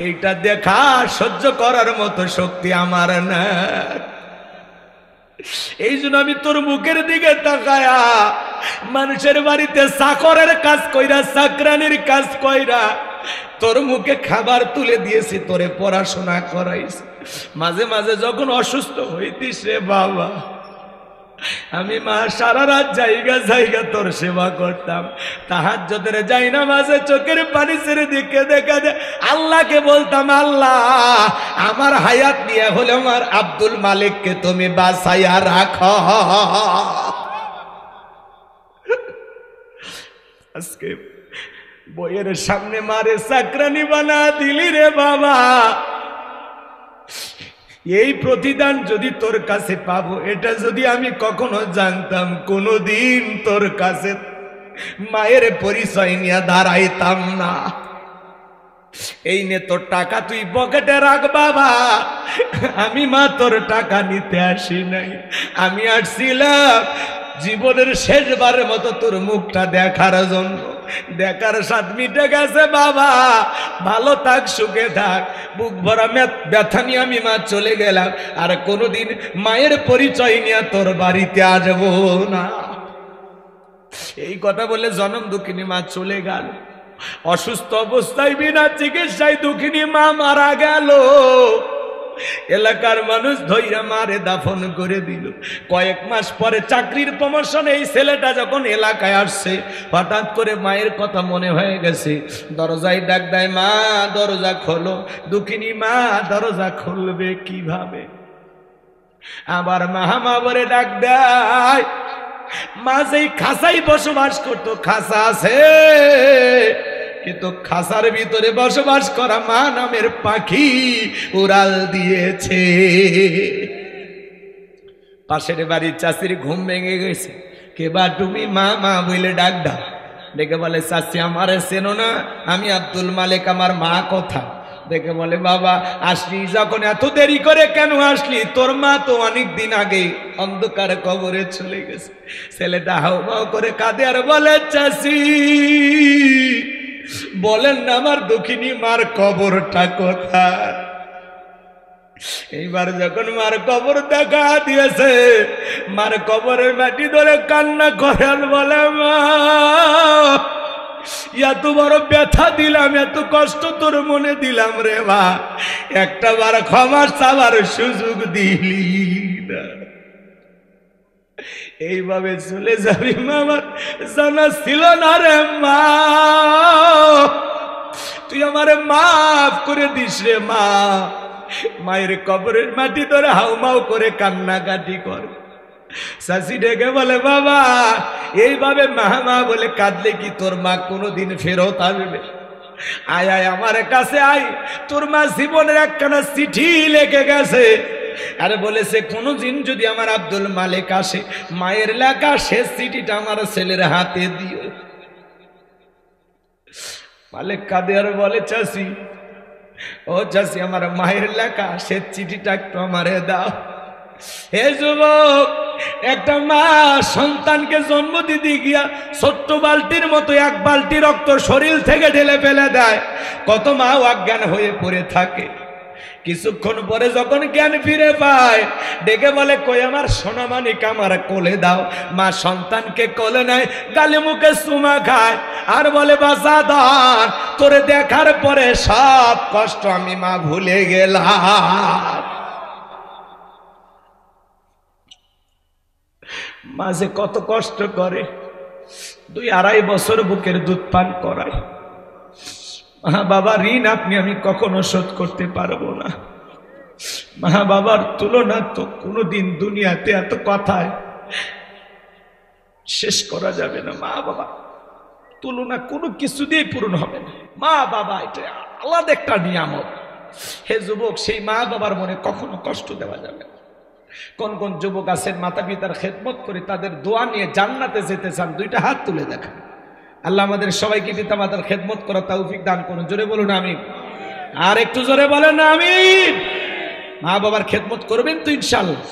এইটা দেখা সহ্য করার মতো শক্তি আমার না। এই জন্য আমি তোর মুখের দিকে তাকায়া মানুষের বাড়িতে চাকরের কাজ কইরা, চাকরানির কাজ কইরা তোর মুখে খাবার তুলে দিয়েছি, তোরে পড়াশোনা করাইছি। মাঝে মাঝে যখন অসুস্থ হইতিস রে বাবা, আমি মা সারা রাত জায়গা তোর সেবা করতাম। তাহাজ্জুদের যাই না, মাঝে চোখের পানি ছেড়ে দিকে দেখা যায় আল্লাহকে বলতাম, আল্লাহ আমার হায়াত নিয়ে হলে আমার আব্দুল মালিককে তুমি বাঁচাইয়া রাখো। আজকে বইয়ের সামনে মারে চাকরানি বানা দিলি রে বাবা। এই প্রতিদান যদি তোর কাছে পাবো, এটা যদি আমি কখনো জানতাম, কোনোদিন তোর কাছে মায়ের পরিচয় নিয়ে দাঁড়াইতাম না। এই নে তোর টাকা, তুই পকেটে রাখ বাবা। আমি মা তোর টাকা নিতে আসি নাই, আমি আসছিলাম জীবনের শেষবারের মতো তোর মুখটা দেখার জন্য। দেখার স্বাদ মিটে গেছে বাবা, ভালো থাক, সুখে থাক। বুক ভরা ব্যথা নিয়ে আমি মা চলে গেলাম, আর কোনোদিন মায়ের পরিচয় নিয়ে তোর বাড়িতে আসবো না। এই কথা বলে জনম দুঃখিনী মা চলে গেল। অসুস্থ অবস্থায় বিনা চিকিৎসায় দুঃখিনী মা মারা গেল। এলাকার মানুষ ধইরা মারে দাফন করে দিল। কয়েক মাস পরে চাকরির প্রমোশন এই ছেলেটা যখন এলাকায় আসছে, হঠাৎ করে মায়ের কথা মনে হয়ে গেছে। দরজায় ডাক দেয়, মা দরজা খোলো। দুঃখিনী মা দরজা খুলবে কিভাবে? আবার মা বলে ডাক দেয়। মা যেই খাঁচাই বসবাস করতো, খাঁচা আছে কিন্তু খাঁচার ভিতরে বসবাস করা মা নামের পাখি উড়াল দিয়েছে। পাশের বাড়ির চাষির ঘুম ভেঙে গেছে। কে বা তুমি? মা মা বলে ডাক দাও। ডেকে বলে, চাষি আমারে চেনো না? আমি আব্দুল মালিক, আমার মা কোথা? দেখে বলে, বাবা আসলি যখন এত দেরি করে কেন আসলি? তোর মা তো অনেক দিন আগে অন্ধকারে কবরে চলে গেছে। ছেলেটা হাউমাউ করে কাঁদে আর বলে, চাষি বলেন না আমার দুঃখিনী মার কবরটা কোথায়? এইবার যখন মার কবর দেখা দিয়েছে, মার কবরের মাটি ধরে কান্না করেন, বলে মা এত বড় ব্যথা দিলাম, এত কষ্ট তোর মনে দিলাম রে মা, একটা বার ক্ষমা চাওয়ার সুযোগ দিলি না। এইভাবে চলে যাবি মা, আমার জানা ছিল না রে মা, তুই আমারে মাফ করে দিস রে মা। মায়ের কবরের মাটি ধরে হাউমাউ করে কান্নাকাটি কর। চাষি ডেকে বলে, বাবা এইভাবে মা বলে কাঁদলে কি তোর মা কোনোদিন ফেরত আসবে? আয় আয় আমার কাছে আয়, তোর মা জীবনের একখানা চিঠি লিখে গেছে, আরে বলেছে কোনদিন যদি আমার আব্দুল মালিক আসে, মায়ের লেখা শেষ চিঠিটা আমার ছেলের হাতে দিও। মালিক কাঁদে আর বলে, চাষি ও চাষি, আমার মায়ের লেখা শেষ চিঠিটা একটু আমারে দাও। হে যুবক, একটা মা সন্তানকে জন্ম দিতে গিয়া ছোট্ট বালতির মতো এক বালতি রক্ত শরীর থেকে ঢেলে ফেলে দেয়। কত মা অজ্ঞান হয়ে পড়ে থাকে। কিছুক্ষণ পরে যখন জ্ঞান ফিরে পায়, ডেকে বলে, কই আমার সোনামানিক, আমার কোলে দাও। মা সন্তানকে কোলে নেয়, গালে মুখে চুমা খায় আর বলে, বাজাদার তোরে দেখার পরে সব কষ্ট আমি মা ভুলে গেলাম। মাঝে কত কষ্ট করে, 2-2.5 বছর বুকের দুধ পান করায়। মা বাবা ঋণ আপনি আমি কখনো শোধ করতে পারবো না। মা বাবার তুলনা তো কোনোদিন দুনিয়াতে এত কথায় শেষ করা যাবে না। মা বাবা তুলনা কোনো কিছু দিয়ে পূরণ হবে না। মা বাবা এটা আলাদা একটা নিয়ামত। হে যুবক, সেই মা বাবার মনে কখনো কষ্ট দেওয়া যাবে না। কোন কোন যুবক আছেন মাতা পিতার খেদমত করে তাদের দোয়া নিয়ে জান্নাতে যেতে চান? দুইটা হাত তুলে দেখান। আল্লাহ আমাদের সবাইকে পিতা মাতার খেদমত করা তৌফিক দান করুন। জোরে বলুন আমিন। আর একটু জোরে বলেন আমিন। মা বাবার খেদমত করবেন তো ইনশাআল্লাহ?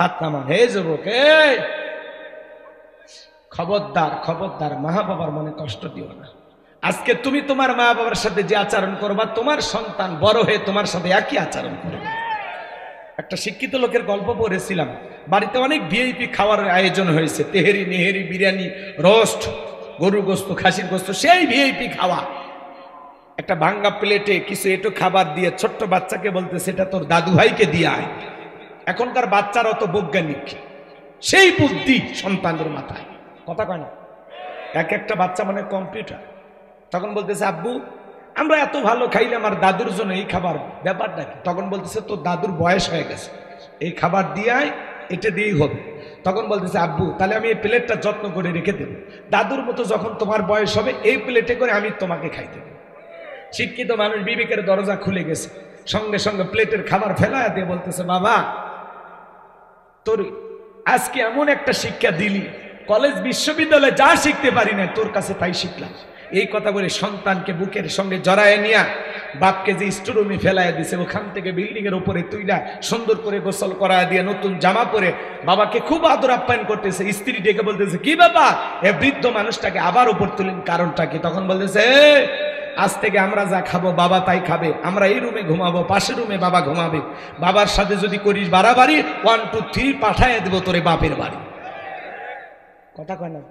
হাত নামান। হে যুবক, খবরদার খবরদার, মা বাবার মনে কষ্ট দিও না। আজকে তুমি তোমার মা বাবার সাথে যে আচরণ করবা, তোমার সন্তান বড় হয়ে তোমার সাথে একই আচরণ করবে। একটা শিক্ষিত লোকের গল্প পড়েছিলাম। বাড়িতে অনেক ভিআইপি খাওয়ার আয়োজন হয়েছে, তেহেরি নেহেরি বিরিয়ানি রোস্ট গরুর গোস্ত খাসির গোস্ত, সেই ভিআইপি খাওয়া। একটা ভাঙ্গা প্লেটে কিছু একটু খাবার দিয়ে ছোট্ট বাচ্চাকে বলতে, সেটা তোর দাদু ভাইকে দিয়ে আয়। এখনকার বাচ্চারা অত বৈজ্ঞানিক, সেই বুদ্ধি সন্তানদের মাথায়। কথা কয় না? এক একটা বাচ্চা মানে কম্পিউটার। তখন বলতেছে, আব্বু আমরা এত ভালো খাইলে আমার দাদুর জন্য এই খাবার, ব্যাপারটা কি? তখন বলতেছে, তোর দাদুর বয়স হয়ে গেছে, এই খাবার দিয়ে এটা দিয়েই হবে। তখন বলতেছে, আব্বু তাহলে আমি এই প্লেটটা যত্ন করে রেখে দেবো, দাদুর মতো যখন তোমার বয়স হবে এই প্লেটে করে আমি তোমাকে খাইতে দেবো। শিক্ষিত মানুষ বিবেকের দরজা খুলে গেছে, সঙ্গে সঙ্গে প্লেটের খাবার ফেলায় দিয়ে বলতেছে, বাবা তোর আজকে এমন একটা শিক্ষা দিলি, কলেজ বিশ্ববিদ্যালয়ে যা শিখতে পারি না তোর কাছে তাই শিখলাম। এই কথা বলে সন্তানকে বুকের সঙ্গে জড়ায় নিয়া বাপকে যে স্টোরুমে ফেলায় দিছে, ওখান থেকে বিল্ডিং এর উপরে তুইলা সুন্দর করে গোসল করায় দিয়ে নতুন জামা পরে বাবাকে খুব আদর আপ্যায়ন করতেছে। স্ত্রী ডেকে বলতেছে, কি বাবা এ বৃদ্ধ মানুষটাকে আবার উপর তুলেন, কারণটা কি? তখন বলতেছে, আজ থেকে আমরা যা খাবো বাবা তাই খাবে, আমরা এই রুমে ঘুমাবো, পাশের রুমে বাবা ঘুমাবে, বাবার সাথে যদি করিস বাড়াবাড়ি 1 2 3 পাঠায় দেবো তোরে বাপের বাড়ি। কথা কয় না?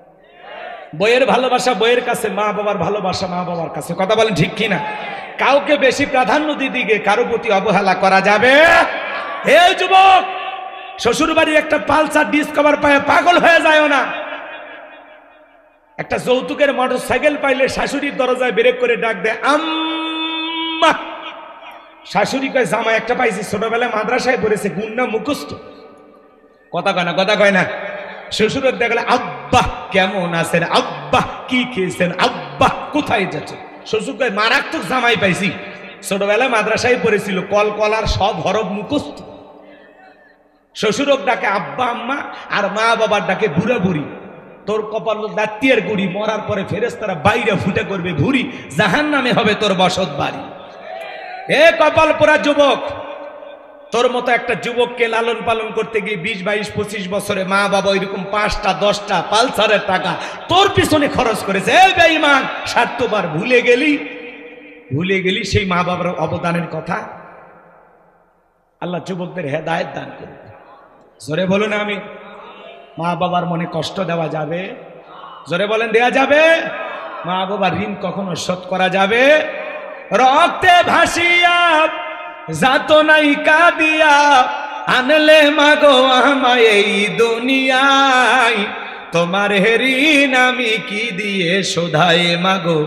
বইয়ের ভালোবাসা বইয়ের কাছে, মা বাবার ভালোবাসা মা বাবার কাছে। কথা বলেন ঠিক কিনা? কাউকে বেশি প্রাধান্য দিদিকে কারো প্রতি অবহেলা করা যাবে। হে যুবক, শ্বশুর বাড়ির একটা পালসার ডিসকভার পায় পাগল হয়ে যায় না। একটা যৌতুকের মোটরসাইকেল পাইলে শাশুড়ির দরজায় ব্রেক করে ডাক দেয়, আম্মা। শাশুড়ি কয়, জামাই একটা পাইছি, ছোটবেলায় মাদ্রাসায় পড়েছে, গুন্না মুখস্থ। কথা কয় না? কথা কয় না? শ্বশুরের দেখলে, আব্বা কেমন আছেন, আব্বা কি খেয়েছেন, আব্বা কোথায় যাচ্ছে? শ্বশুর কয়, মারাত্মক জামাই পাইছি, ছোটবেলায় মাদ্রাসায় পড়েছিল, কল কলার সব হরফ মুখস্থ। শ্বশুরক ডাকে আব্বা আম্মা, আর মা বাবার ডাকে বুড়া বুড়ি। তোর কপাল দাঁতিয়ার গুড়ি, মরার পরে ফেরেশতারা বাইরে ফুটে করবে ভুড়ি, জাহান্নামে হবে তোর বসত বাড়ি। এ কপাল পোড়া যুবক, তোর মতো একটা যুবককে লালন পালন করতে গিয়ে 20 22 25 বছরে মা বাবা এরকম 5টা 10টা পালসারের টাকা তোর পিছনে খরচ করেছে। এই বেঈমান, স্বার্থবার ভুলে গেলি সেই মা বাবার অবদানের কথা। আল্লাহ যুবকদের হেদায়েত দান করুন। জোরে বলুন আমি। মা বাবার মনে কষ্ট দেওয়া যাবে? জোরে বলেন, দেয়া যাবে? মা বাবার ঋণ কখনো শোধ করা যাবে? রক্তে ভাসিয়া যাত নাই কাঁদিয়া আনলে মাগো আমায় এই দুনিয়ায়, তোমার ঋণ আমি কি দিয়ে শোধাই মাগো,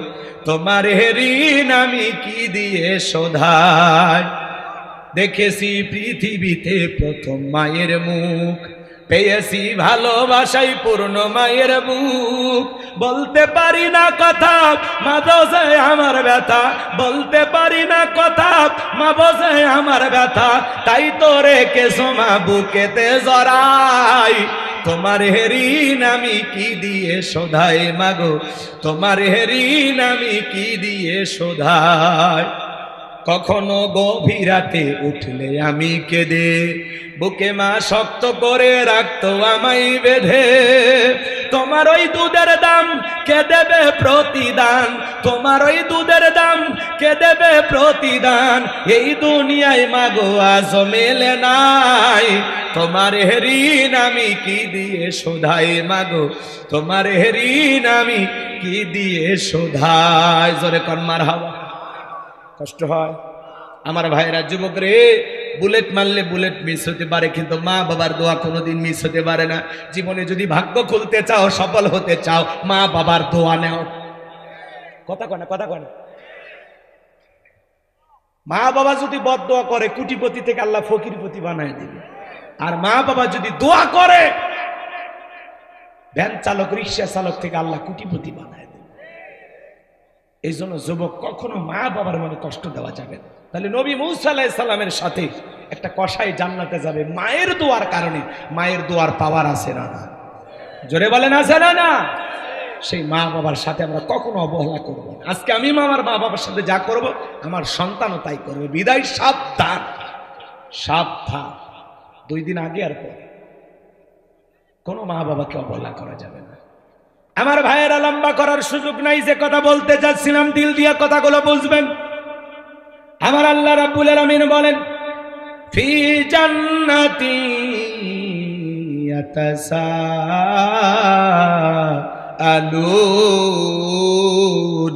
তোমার ঋণ আমি কি দিয়ে শোধাই। দেখেছি পৃথিবীতে প্রথম মায়ের মুখ, পেয়েছি ভালোবাসাই পূর্ণ মায়ের বুক। বলতে পারি না কথা, মা বোঝে আমার ব্যথা, বলতে পারি না কথা, মা বোঝে আমার ব্যথা, তাই তো রেখেছো মা বুকেতে জড়াই, তোমার ঋণ আমি কি দিয়ে শোধাই মাগো, তোমার ঋণ আমি কি দিয়ে শোধাই। কখনো গভীর রাতে উঠলে আমি কেঁদে, বুকে মা শক্ত করে রাখতো আমায় বেঁধে। তোমার ওই দুধের দাম কে দেবে প্রতিদান, তোমার ওই দুধের দাম কে দেবে প্রতিদান, এই দুনিয়ায় মাগো আজ মেলে নাই, তোমার ঋণ আমি কি দিয়ে শোধাই মাগো, তোমার ঋণ আমি কি দিয়ে শোধাই। জোরে কর মারহাবা। কষ্ট হয় আমার ভাইরা, যুবক রে, বুলেট মারলে বুলেট মিস হতে পারে, কিন্তু মা বাবার দোয়া কোনোদিন মিস হতে পারে না। জীবনে যদি ভাগ্য খুলতে চাও, সফল হতে চাও, মা বাবার দোয়া নেও। কথা কয় না? কথা কয় না? মা বাবা যদি বদদোয়া করে কোটিপতি থেকে আল্লাহ ফকিরপতি বানায় দিবে, আর মা বাবা যদি দোয়া করে ভ্যান চালক রিক্সা চালক থেকে আল্লাহ কোটিপতি বানায় দেবে। এই জন্য যুবক কখনো মা বাবার মনে কষ্ট দেওয়া যাবে না। তাহলে নবী মূসা আলাইহিস সালামের সাথে একটা কসাই জান্নাতে যাবে মায়ের দোয়ার কারণে। মায়ের দোয়ার পাওয়ার আছে না? জোরে বলেন আছে না? সেই মা বাবার সাথে আমরা কখনো অবহেলা করবো না। আজকে আমি আমার মা বাবার সাথে যা করব আমার সন্তানও তাই করবে। বিদায় সাবধান, সাবধান। 2 দিন আগে আর পরে কোনো মা বাবাকে অবহেলা করা যাবে না। আমার ভাইয়েরা, লম্বা করার সুযোগ নাই, যে কথা বলতে চাচ্ছিলাম দিল দিয়া কথাগুলো বুঝবেন। আমার আল্লাহ রাব্বুল আলামিন বলেন, ফি জান্নাতি ইয়াতাসাআলুন।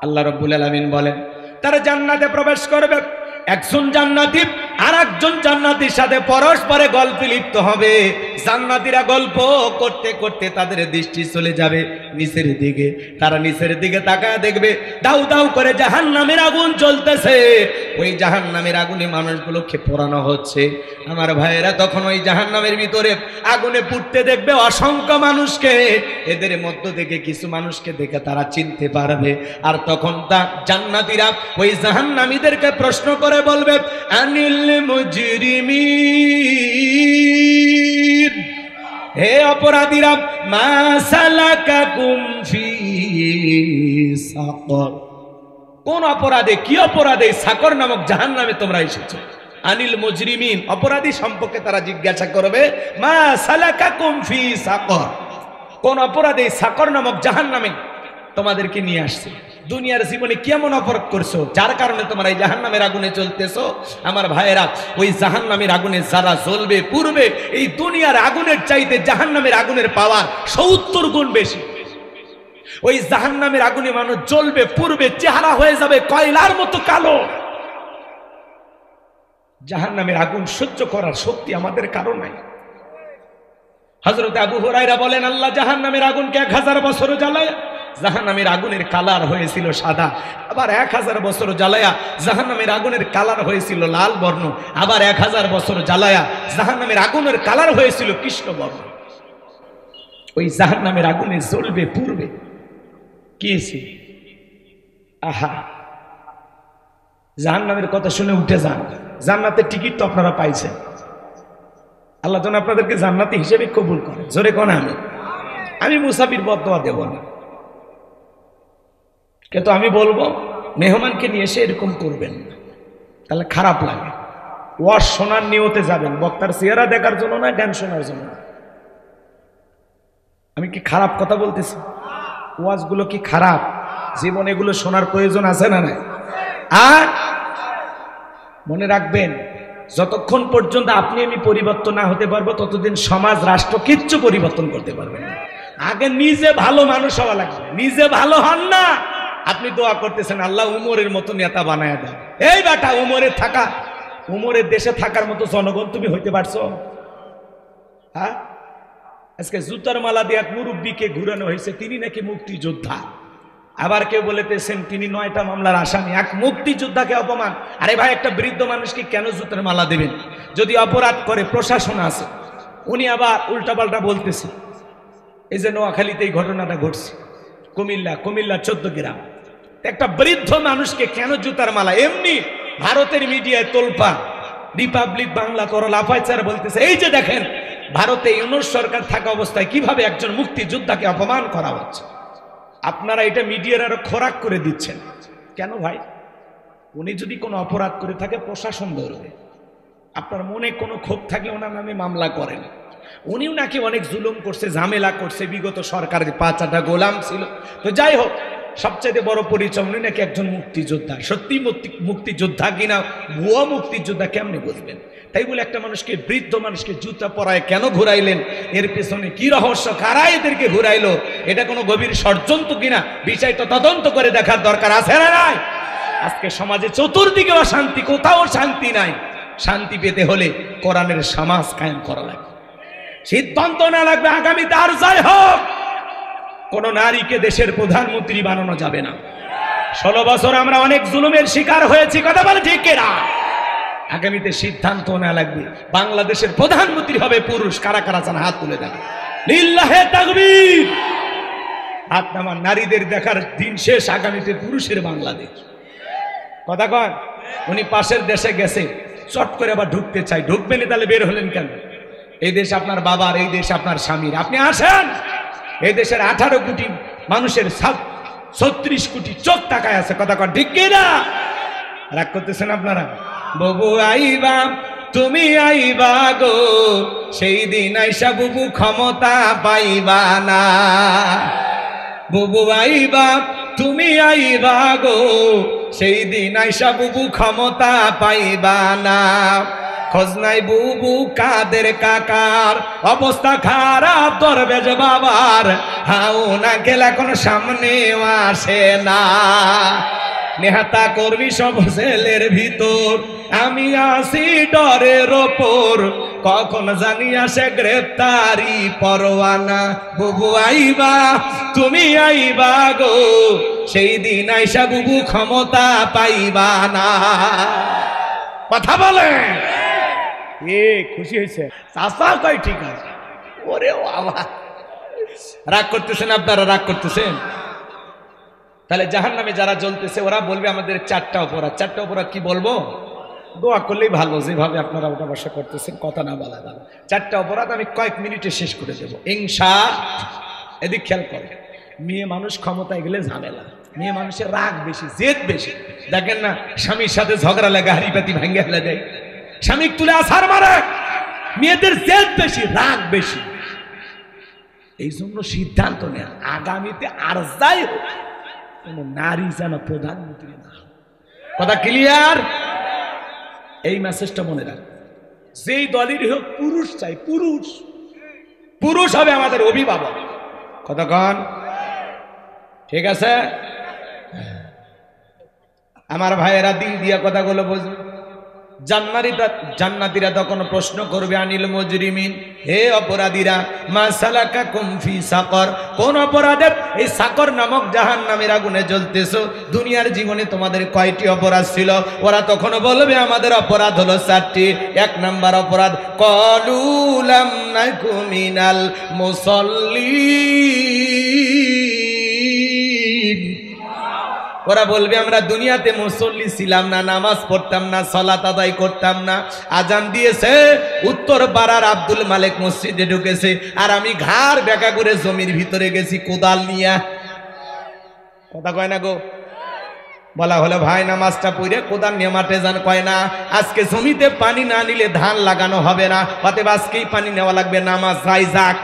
আল্লাহ রাব্বুল আলামিন বলেন তারা জান্নাতে প্রবেশ করবে। একজন জান্নাতি আর একজন জান্নাতীর সাথে পরস্পরে গল্পে লিপ্ত হবে। জান্নাতীরা গল্প করতে করতে তাদের দৃষ্টি চলে যাবে নিচের দিকে। তারা নিচের দিকে তাকায় দেখবে দাউ দাউ করে জাহান্নামের আগুন জ্বলতেছে। ওই জাহান্নামের আগুনে মানুষগুলোকে পোড়ানো হচ্ছে। আমার ভাইয়েরা, তখন ওই জাহান্নামের ভিতরে আগুনে পুড়তে দেখবে অসংখ্য মানুষকে। এদের মধ্য থেকে কিছু মানুষকে দেখে তারা চিনতে পারবে। আর তখন তা জান্নাতীরা ওই জাহান্নামীদেরকে প্রশ্ন করে বলবে, আনিল মুজরিমিন, হে অপরাধীরা, মা সালাকাকুম ফি সাকর, কোন অপরাধে, কি অপরাধে সাকর নামক জাহান্নামে তোমরা এসেছো? আনিল মুজরিমিন, অপরাধী সম্পর্কে তারা জিজ্ঞাসা করবে, মা সালাকাকুম ফি সাকর, কোন অপরাধে সাকর নামক জাহান্নামে তোমাদেরকে নিয়ে আসছে? দুনিয়ার জীবনে কেমন অপরাধ করছো যার কারণে তোমরা এই জাহান্নামের আগুনে চলতেছো? আমার ভাইয়েরা, ওই জাহান্নামের আগুনে যারা জ্বলবে পূর্বে, এই দুনিয়ার আগুনের চাইতে জাহান্নামের আগুনের পাওয়ার 70 গুণ বেশি। ওই জাহান্নামের আগুনে মানুষ জ্বলবে পূর্বে, চেহারা হয়ে যাবে কয়লার মতো কালো। জাহান্নামের আগুন সহ্য করার শক্তি আমাদের কারো নাই। হযরত আবু হুরায়রা বলেন, আল্লাহ জাহান্নামের আগুনকে 1000 বছর জ্বালায় জাহান্নামের আগুনের কালার হয়েছিল সাদা। আবার 1000 বছর জ্বালায়া জাহান্নামের আগুনের কালার হয়েছিল লাল বর্ণ। আবার 1000 বছর জ্বালায়া জাহান্নামের আগুনের কালার হয়েছিল কৃষ্ণ বর্ণ। ওই জাহান্নামের আগুনে জ্বলবে পূর্বে কি? আহা, জাহান্নামের কথা শুনে উঠে যান। জান্নাতের টিকিট তো আপনারা পাইছেন। আল্লাহ যেন আপনাদেরকে জান্নাতি হিসেবে কবুল করে। জোরে কোন আমি মুসাফির বদদোয়া দেব না, কিন্তু আমি বলবো মেহমানকে নিয়ে এসে এরকম করবেন না, তাহলে খারাপ লাগে। ওয়াজ শোনার নিয়তে যাবেন, বক্তার চেহারা দেখার জন্য না, জ্ঞান শোনার জন্য। আমি কি খারাপ কথা বলতেছি? ওয়াজগুলো কি খারাপ? জীবনে এগুলো শোনার প্রয়োজন আছে না নাই? আর মনে রাখবেন, যতক্ষণ পর্যন্ত আপনি আমি পরিবর্তন না হতে পারবো ততদিন সমাজ রাষ্ট্র কিচ্ছু পরিবর্তন করতে পারবেন না। আগে নিজে ভালো মানুষ হওয়া লাগবে। নিজে ভালো হন না, আপনি দোয়া করতেছেন আল্লাহ উমরের মতো নেতা বানায় দেন। এই বেটা, উমরের দেশে থাকার মতো জনগণ তুমি হইতে পারছো? হ্যাঁ, আজকে জুতার মালা দিয়ে এক মুরব্বীকে ঘুরানো হয়েছে, তিনি নাকি মুক্তিযোদ্ধা। আবার কেউ বলেতেছেন তিনি 9টা মামলার আসামি। এক মুক্তিযোদ্ধাকে অপমান। আরে ভাই, একটা বৃদ্ধ মানুষকে কেন জুতার মালা দেবেন? যদি অপরাধ করে প্রশাসন আছে। উনি আবার উল্টাপাল্টা বলতেছে। এই যে নোয়াখালীতে এই ঘটনাটা ঘটছে, কুমিল্লা 14 গ্রাম, একটা বৃদ্ধ মানুষকে কেন জুতার মালা? এমনি ভারতের মিডিয়ায় তোলপা, রিপাবলিক বাংলা তোর লাফাইচার বলতেছে, এই যে দেখেন ভারতে ইউনূস সরকার থাকা অবস্থায় কিভাবে একজন মুক্তিযোদ্ধাকে অপমান করা হচ্ছে। আপনারা এটা মিডিয়ার আরো খোরাক করে দিচ্ছেন কেন ভাই? উনি যদি কোনো অপরাধ করে থাকে প্রশাসন ধরবে। আপনার মনে কোনো ক্ষোভ থাকলে ওনার নামে মামলা করেন। উনিও নাকি অনেক জুলুম করছে, ঝামেলা করছে, বিগত সরকারের 5-8টা গোলাম ছিল। তো যাই হোক, সবচেয়ে বড় পরিচয় উনি নাকি একজন মুক্তিযোদ্ধা। সত্যি মুক্তিযোদ্ধা কিনা ভুয়া মুক্তিযোদ্ধা কেমনে বুঝবেন? তাই বলে একটা মানুষকে, বৃদ্ধ মানুষকে জুতা পরায় কেন ঘুরাইলেন? এর পেছনে কি রহস্য? কারা এদেরকে ঘুরাইলো? এটা কোনো গভীর ষড়যন্ত্র কিনা বিষয়টা তদন্ত করে দেখার দরকার আছে না নাই? আজকে সমাজে চতুর্দিকে অশান্তি, কোথাও শান্তি নাই। শান্তি পেতে হলে কোরআনের সমাজ কায়েম করা লাগবে। সিদ্ধান্ত না লাগবে আগামীতে আর যাই হোক কোন নারীকে দেশের প্রধানমন্ত্রী বানানো যাবে না। 16 বছর আমরা অনেক জুলুমের শিকার হয়েছি, কথা বলে ঠিক কিনা? আগামীতে সিদ্ধান্ত নেওয়া লাগবে, বাংলাদেশের প্রধানমন্ত্রী হবে পুরুষ। কারা কারা চান হাত তুলে দেন, লিল্লাহে তাকবীর। হাত নামান। নারীদের দেখার দিন শেষ, আগামীতে পুরুষের বাংলাদেশ। কথা কন। উনি পাশের দেশে গেছে, চট করে আবার ঢুকতে চাই, ঢুকবেন তাহলে বের হলেন কেন? এই দেশ আপনার বাবার, এই দেশ আপনার স্বামীর, আপনি আসেন। এই দেশের 18 কোটি মানুষের 36 কোটি চোখ তাকায় আছে, কথা কন ঠিক কিনা? রাগ করতেছেন আপনারা? বুবু আইবা তুমি আইবা গো, সেই দিন আইসা বুবু ক্ষমতা পাইবা না। বুবু আইবা তুমি আইবা গো, সেই দিন আইসা বুবু ক্ষমতা পাইবা না। খোঁজ নাই বুবু কাদের কাকার, অবস্থা খারাপ দরবেশ বাবার, হাউ না গেলে এখন সামনে আসে না। নেহাতা করবি সব ছেলের ভিতর, আমি আসি ডরের ওপর, কখন জানি আসে গ্রেপ্তারি পরোয়ানা। বুবু আইবা তুমি আইবা গো, সেই দিন আইসা বুবু ক্ষমতা পাইবা না। কথা বলে এ খুশি হয়েছে? চাষা কয় ঠিক আছে। ওরে বাবা, রাগ করতেছেন আপনারা? রাগ করতেছেন? তাহলে জাহান্নামে যারা জ্বলতেছে ওরা বলবে আমাদের 4টা অপরাধ। 4টা অপরাধ কি বলবো? দোয়া করলেই ভালো, যেভাবে আপনারা ওটা বসা করতেছেন, কথা না বলা যাবে। 4টা অপরাধ আমি কয়েক মিনিটে শেষ করে দেবো ইনশাআল্লাহ। এদিক খেয়াল করে, মেয়ে মানুষ ক্ষমতায় গেলে ঝামেলা, মেয়ে মানুষের রাগ বেশি, জেদ বেশি। দেখেন না, স্বামীর সাথে ঝগড়া লাগে, হাড়ি পাতি ভাঙ্গে ফেলে দেয়, স্বামী তুলে আছাড় মারে। মেয়েদের জেদ বেশি, রাগ বেশি। এই জন্য সিদ্ধান্ত নেয়া, আগামীতে আর যাই হোক কোন নারী যেন প্রধানমন্ত্রী না। কথা ক্লিয়ার? এই মেসেজটা মনে রাখ। যেই দলেরই হোক পুরুষ চাই, পুরুষ পুরুষ হবে আমাদের অভিভাবক। কতক্ষণ ঠিক আছে? আমার ভাইয়েরা দিল দিয়া কথাগুলো বুঝবে। জান্নাতীরা তখন প্রশ্ন করবে আনিল মুজরিমিন, হে অপরাধীরা, মা সালাকাকুম ফি সাকর, কোন অপরাধের এই সাকর নামক জাহান্নামের আগুনে জ্বলতেছো? দুনিয়ার জীবনে তোমাদের কয়টি অপরাধ ছিল? ওরা তখন বলবে আমাদের অপরাধ হলো 4টি। 1 নাম্বার অপরাধ, ক্বালু লাম নাকু মিনাল মুসাল্লিন। ওরা বলবে আমরা দুনিয়াতে মুসল্লি ছিলাম না, নামাজ পড়তাম না, সালাত আদায় করতাম না। আজান দিয়েছে, উত্তর পাড়ার আব্দুল মালিক মসজিদে ঢুকেছে, আর আমি ঘাড় বেঁকা করে জমির ভিতরে গেছি কোদাল নিয়ে। কথা কয় না গো? বলা হলো ভাই নামাজটা পড়ে কোদাল নিয়ে মাঠে যান, কয় না আজকে জমিতে পানি না নিলে ধান লাগানো হবে না, অতএব আজকেই পানি নেওয়া লাগবে, নামাজ যাই যাক।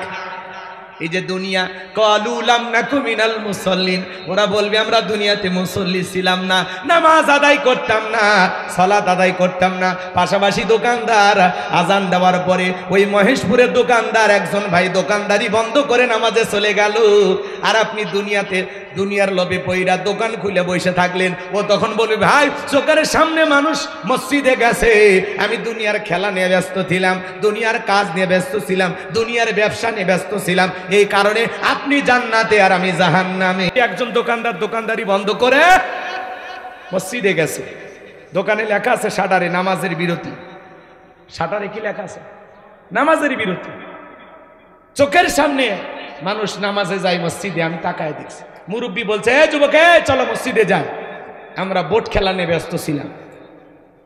এই যে দুনিয়া, ক্বালু লাম নাকু মিনাল মুসাল্লিন, ওরা বলবে আমরা দুনিয়াতে মুসল্লি ছিলাম না, নামাজ আদায় করতাম না, সালাত আদায় করতাম না। পাশাপাশি দোকানদার আজান দেওয়ার পরে ওই মহেশপুরের দোকানদার একজন ভাই দোকানদারি বন্ধ করে নামাজে চলে গেল, আর আপনি দুনিয়ার লোভে পইরা দোকান খুলে বসে থাকলেন। ও তখন বলবে ভাই চোখের সামনে মানুষ মসজিদে গেছে, আমি দুনিয়ার খেলা নিয়ে ব্যস্ত ছিলাম, দুনিয়ার কাজ নিয়ে ব্যস্ত ছিলাম, দুনিয়ার ব্যবসা নিয়ে ব্যস্ত ছিলাম, এই কারণে আপনি জান্নাতে আর আমি জাহান্নামে। একজন দোকানদার দোকানদারি বন্ধ করে মসজিদে গেছে, দোকানে লেখা আছে শাটারে নামাজের বিরতি। শাটারে কি লেখা আছে? নামাজের বিরতি। চোখের সামনে মানুষ নামাজে যায় মসজিদে, আমি তাকায় দেখছি। মুরব্বী বলছে এ যুবকে চলো মসজিদে যাই, আমরা বোট খেলা নিয়ে ব্যস্ত ছিলাম।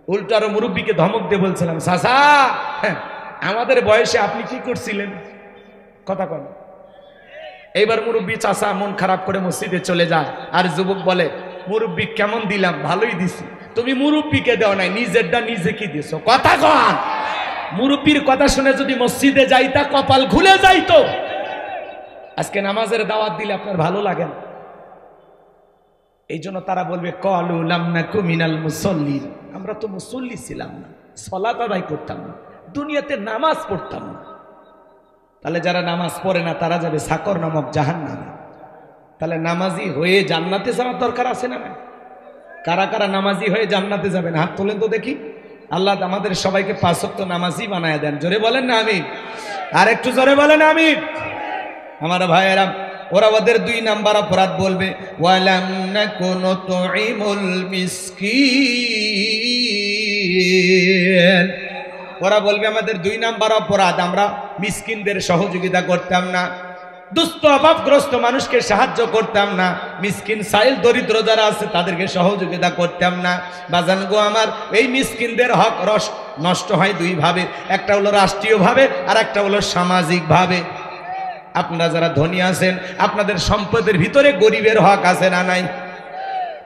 উল্টো আরো মুরব্বীকে ধমক দিয়ে বলছিলাম চাচা আমাদের বয়সে আপনি কি করছিলেন? কথা কন। এইবার মুরব্বী চাচা মন খারাপ করে মসজিদে চলে যায়, আর যুবক বলে মুরব্বী কেমন দিলাম? ভালোই দিছি। তুমি মুরব্বীকে দেও নাই, নিজেরটা নিজে কি দিছো? কথা কন। মুরব্বীর কথা শুনে যদি মসজিদে যাইতা কপাল খুলে যাইতো। আজকে নামাজের দাওয়াত দিলে আপনার ভালো লাগে না, এই জন্য তারা বলবে ক্বালু লাম নাকু মিনাল মুসাল্লিন, আমরা তো মুসল্লি ছিলাম না, সালাত আদায় করতাম না, দুনিয়াতে নামাজ পড়তাম না। তাহলে যারা নামাজ পড়ে না তারা যাবে সাকর নামক জাহান্নামে। তাহলে নামাজি হয়ে জান্নাতে যাওয়ার দরকার আছে না? কারা কারা নামাজি হয়ে জান্নাতে যাবেন হাত তোলেন তো দেখি। আল্লাহ আমাদের সবাইকে 5 ওয়াক্ত নামাজি বানায় দেন। জোরে বলেন না আমিন। আর একটু জোরে বলেন আমিন। আমার ভাইয়েরা, ওরা ওদের 2 নাম্বার অপরাধ বলবে, ওয়ালাম নাকুনু তুইমুল মিসকিন। ওরা বলবে আমাদের 2 নাম্বার অপরাধ, আমরা মিসকিনদের সহযোগিতা করতাম না, দুস্থ অভাবগ্রস্ত মানুষকে সাহায্য করতাম না, মিসকিন সাইল দরিদ্র যারা আছে তাদেরকে সহযোগিতা করতাম না। বাজান গো আমার, এই মিসকিনদের হক নষ্ট হয় 2 ভাবে, একটা হলো রাষ্ট্রীয়ভাবে আর একটা হলো সামাজিকভাবে। আপনারা যারা ধনী আছেন, আপনাদের সম্পদের ভিতরে গরিবের হক আছে না নাই?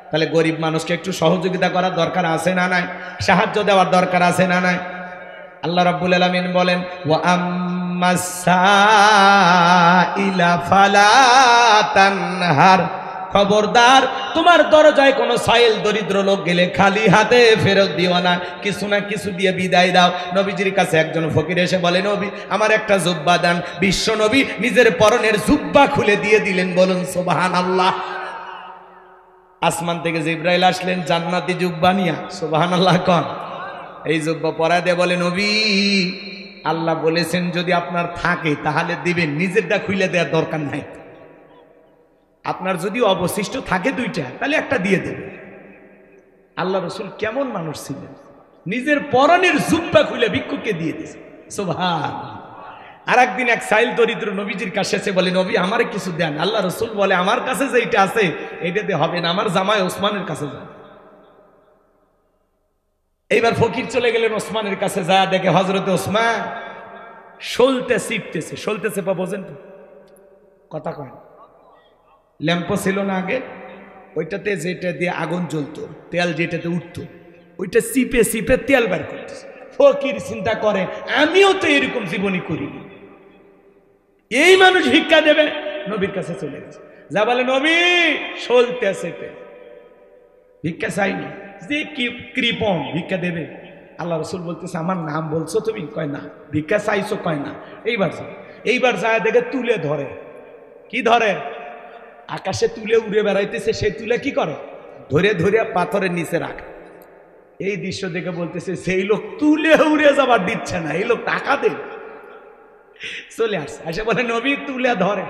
তাহলে গরিব মানুষকে একটু সহযোগিতা করার দরকার আছে না নাই? সাহায্য দেওয়ার দরকার আছে না নাই? আল্লাহ রাব্বুল আলামিন বলেন, ওয়া আম্মাসাইলা ফালা তানহার, খবরদার তোমার দরজায় কোনো সাইল দরিদ্র লোক গেলে খালি হাতে ফেরত দিও না, কিছু না কিছু দিয়ে বিদায় দাও। নবীজির কাছে একজন ফকির এসে বলে, নবী আমার একটা জুব্বা দান। বিশ্ব নবী নিজের পরনের জুব্বা খুলে দিয়ে দিলেন। বলুন সুবহানাল্লাহ। আসমান থেকে জিবরাইল আসলেন জান্নাতি জুব্বা নিয়া, সুবহানাল্লাহ কোন। এই জুব্বা পরা দিয়ে বলে, নবী আল্লাহ বলেছেন যদি আপনার থাকে তাহলে দিবেন, নিজেরটা খুলে দেওয়ার দরকার নাই। আপনার যদি অবশিষ্ট থাকে 2টা তাহলে একটা দিয়ে দেবে। আল্লাহ রসুল কেমন মানুষ ছিলেন, নিজের পরনের জুব্বা খুলে ভিক্ষুককে দিয়ে দিয়েছে, সুবহানাল্লাহ। আর একদিন এক সাইল দরিদ্র নবীজির কাছে এসে বলে, নবী আমার কিছু দেন। আল্লাহ রসুল বলে, আমার কাছে যেটা আছে এটাতে হবে না, আমার জামাই ওসমানের কাছে যান। এইবার ফকির চলে গেলেন ওসমানের কাছে, যা দেখে হযরতে ওসমান সলতে ছিটতেছে। সলতেছে বা বোঝেন তো, কথা কয়, ল্যাম্পো ছিল না আগে, ওইটাতে যেটা দিয়ে আগুন জ্বলতো, তেল যেটাতে উঠতো, ওইটা চিপে চিপে তেল বের করতেছে। ফকির চিন্তা করে, আমিও তো এরকম জীবনী করিনি, এই মানুষ ভিক্ষা দেবে। নবীর কাছে চলে গেছে, যা বলে, নবী সলতেছে ভিক্ষা চাইনি, যে কৃপণ ভিক্ষা দেবে। আল্লাহ রসুল বলতেছে, আমার নাম বলছো তুমি? কয় না। ভিক্ষা চাইছো? কয় না। এইবার যায় দেখে তুলে ধরে। কি ধরে? আকাশে তুলে উড়ে বেড়াইতেছে, সে তুলে কি করে? ধরে ধরে পাথরের নিচে রাখে। এই দৃশ্য দেখে বলতেছে, সেই লোক তুলে উড়ে যাবার দিচ্ছে না, এই লোক টাকা দে। চলে আসছে, এসে বলে, নবী তুলে ধরে।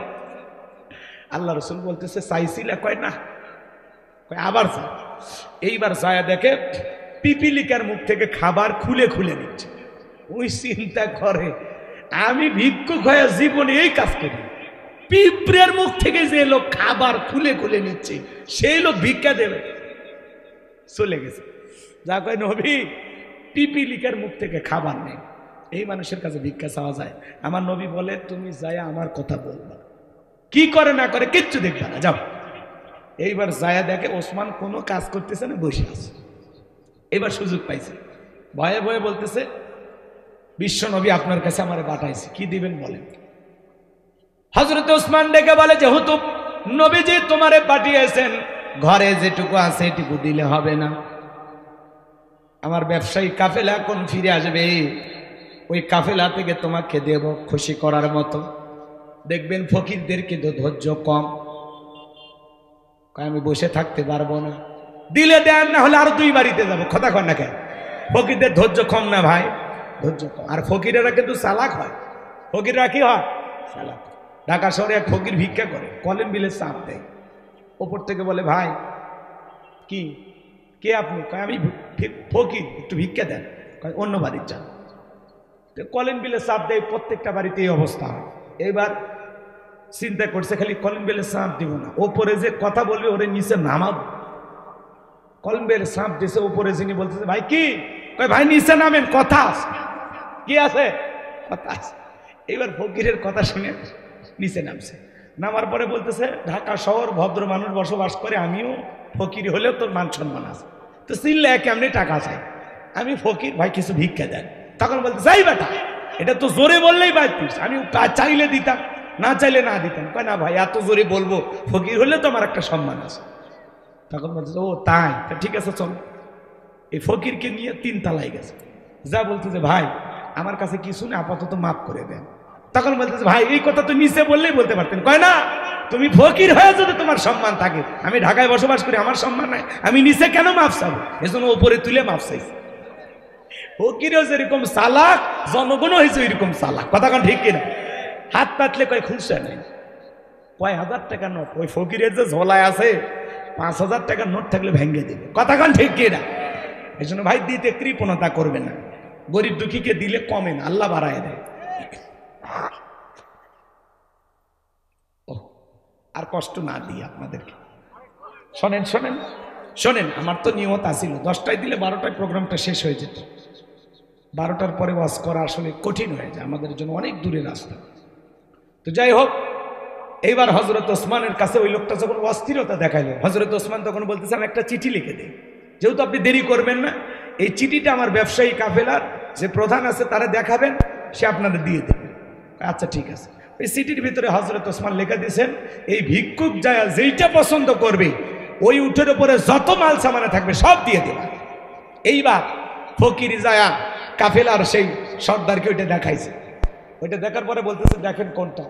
আল্লাহ রসুল বলতেছে, চাইছিলে? কয় না। কয় আবার চা। এইবার ছায়া দেখে পিপিলিকার মুখ থেকে খাবার খুলে খুলে নিচ্ছে। ওই চিন্তা করে, আমি ভিক্ষুক হয়ে জীবনে এই কাজ করি, পিঁপড়ের মুখ থেকে যে লোক খাবার খুলে খুলে নিচ্ছে সেই লোক ভিক্ষা দেবে। চলে গেছে, যা কয়, নবী পিপিলিকার মুখ থেকে খাবার নেই, এই মানুষের কাছে ভিক্ষা চাওয়া যায়? আমার নবী বলে, তুমি যাই আমার কথা বলবা, কি করে না করে কিচ্ছু দেখবা না, যাও। এইবার যায়া দেখে ওসমান কোনো কাজ করতেছে না, বসে আছে। এবার সুযোগ পাইছে, ভয়ে ভয়ে বলতেছে, বিশ্ব নবী আপনার কাছে আমারে পাঠাইছে, কি দিবেন বলেন। হযরত ওসমান ডেকে বলে, যেহেতু নবীজি তোমারে পাঠিয়েছেন, ঘরে যেটুকু আছে এটুকু দিলে হবে না? আমার ব্যবসায়ী কাফেলা কোন ফিরে আসবে, ওই কাফেলা থেকে তোমাকে দেব খুশি করার মতো। দেখবেন ফকিরদের কিন্তু ধৈর্য কম, আমি বসে থাকতে পারবো না, দিলে দেন, না হলে আরো 2 বাড়িতে যাবো। কথা কন না কেন? ফকিরদের ধৈর্য কম না ভাই? ধৈর্য কম। আর ফকিরেরা কিন্তু চালাক হয়। ফকিররা কি হয়? চালাক। ঢাকা শহরে এক ফকির ভিক্ষা করে, কলেম বিলে চাপ দেয়, ওপর থেকে বলে, ভাই কি, কে আপনি? কয় আমি ফকির, একটু ভিক্ষা দেন। কয় অন্য বাড়ির যান। কলেম বিলে চাপ দেয়, প্রত্যেকটা বাড়িতে এই অবস্থা হয়। এইবার চিন্তা করছে, খালি কলিম বেলে সাপ দিব না, ওপরে যে কথা বলবে ওরে নিচে নামাবো। কলিম বেলে সাপ দিছে, ওপরে যিনি বলতেছে, ভাই কি? কয় ভাই নিচে নামেন, কথা আছে। কি আছে? কথা আছে। এবার ফকিরের কথা শুনে নিচে নামছে। নামার পরে বলতেছে, ঢাকা শহর ভদ্র মানুষ বসবাস করে, আমিও ফকির হলেও তোর মান সম্মান আছে, তো চিল্লে কেমনি টাকা চাই, আমি ফকির, ভাই কিছু ভিক্ষা দেন। তখন বলতে, যাই বেটা, এটা তো জোরে বললেই বাঁচতিস, আমি চাইলে দিতাম, না চাইলে না দিতাম। কয় না ভাই, এত জোরে বলবো, ফকির হলে তো আমার একটা সম্মান আছে। তখন বলতেছে, ও তাই, ঠিক আছে চল। এই ফকিরকে নিয়ে 3 তলায় গেছে, যা বলতেছে, ভাই আমার কাছে কিছু না, আপাতত মাফ করে দেন। তখন বলতেছে, ভাই এই কথা তো নিচে বললেই বলতে পারতেন। কয় না, তুমি ফকির হয়ে যদি তোমার সম্মান থাকে, আমি ঢাকায় বসবাস করি, আমার সম্মান নাই, আমি নিচে কেন মাফ চাবো? এজন্য উপরে তুলে মাফ চাইছি। ফকিরও যেরকম চালাক, জনগণও হয়েছে এরকম চালাক। কথা কোন ঠিক কিনা? হাত পাতলে কয় খুলছে নাই, কয় হাজার টাকা নোট, ওই ফকিরের যে ঝোলায় আছে 5,000 টাকার নোট থাকলে ভেঙে দেবে। কথা কন ঠিক কিনা? এই জন্য ভাই দিতে কৃপণতা করবে না, গরিব দুঃখীকে দিলে কমে না, আল্লাহ বাড়ায় দেয়। আর কষ্ট না দিই আপনাদেরকে। শোনেন শোনেন শোনেন, আমার তো নিয়ত আসিল 10টায় দিলে 12টায় প্রোগ্রামটা শেষ হয়ে যেত। 12টার পরে ওয়াজ করা আসলে কঠিন হয়ে যায়, আমাদের জন্য অনেক দূরের রাস্তা। তো যাই হোক, এইবার হযরত ওসমানের কাছে ওই লোকটা যখন অস্থিরতা দেখাইলো, হযরত ওসমান তখন বলতেছে আমি একটা চিঠি লিখে দিই, যেহেতু আপনি দেরি করবেন না, এই চিঠিটা আমার ব্যবসায়ী কাফেলার যে প্রধান আছে তারা দেখাবেন, সে আপনাদের দিয়ে দেবে। আচ্ছা ঠিক আছে। এই চিঠির ভিতরে হযরত ওসমান লেখা দিয়েছেন, এই ভিক্ষুক যায় যেইটা পছন্দ করবে ওই উঠের উপরে যত মাল সামানে থাকবে সব দিয়ে দেবে। এইবার ফকির যায়া কাফেলার সেই সর্দারকে ওইটা দেখাইছে। ওইটা দেখার পরে বলতেছে দেখেন কোনটা।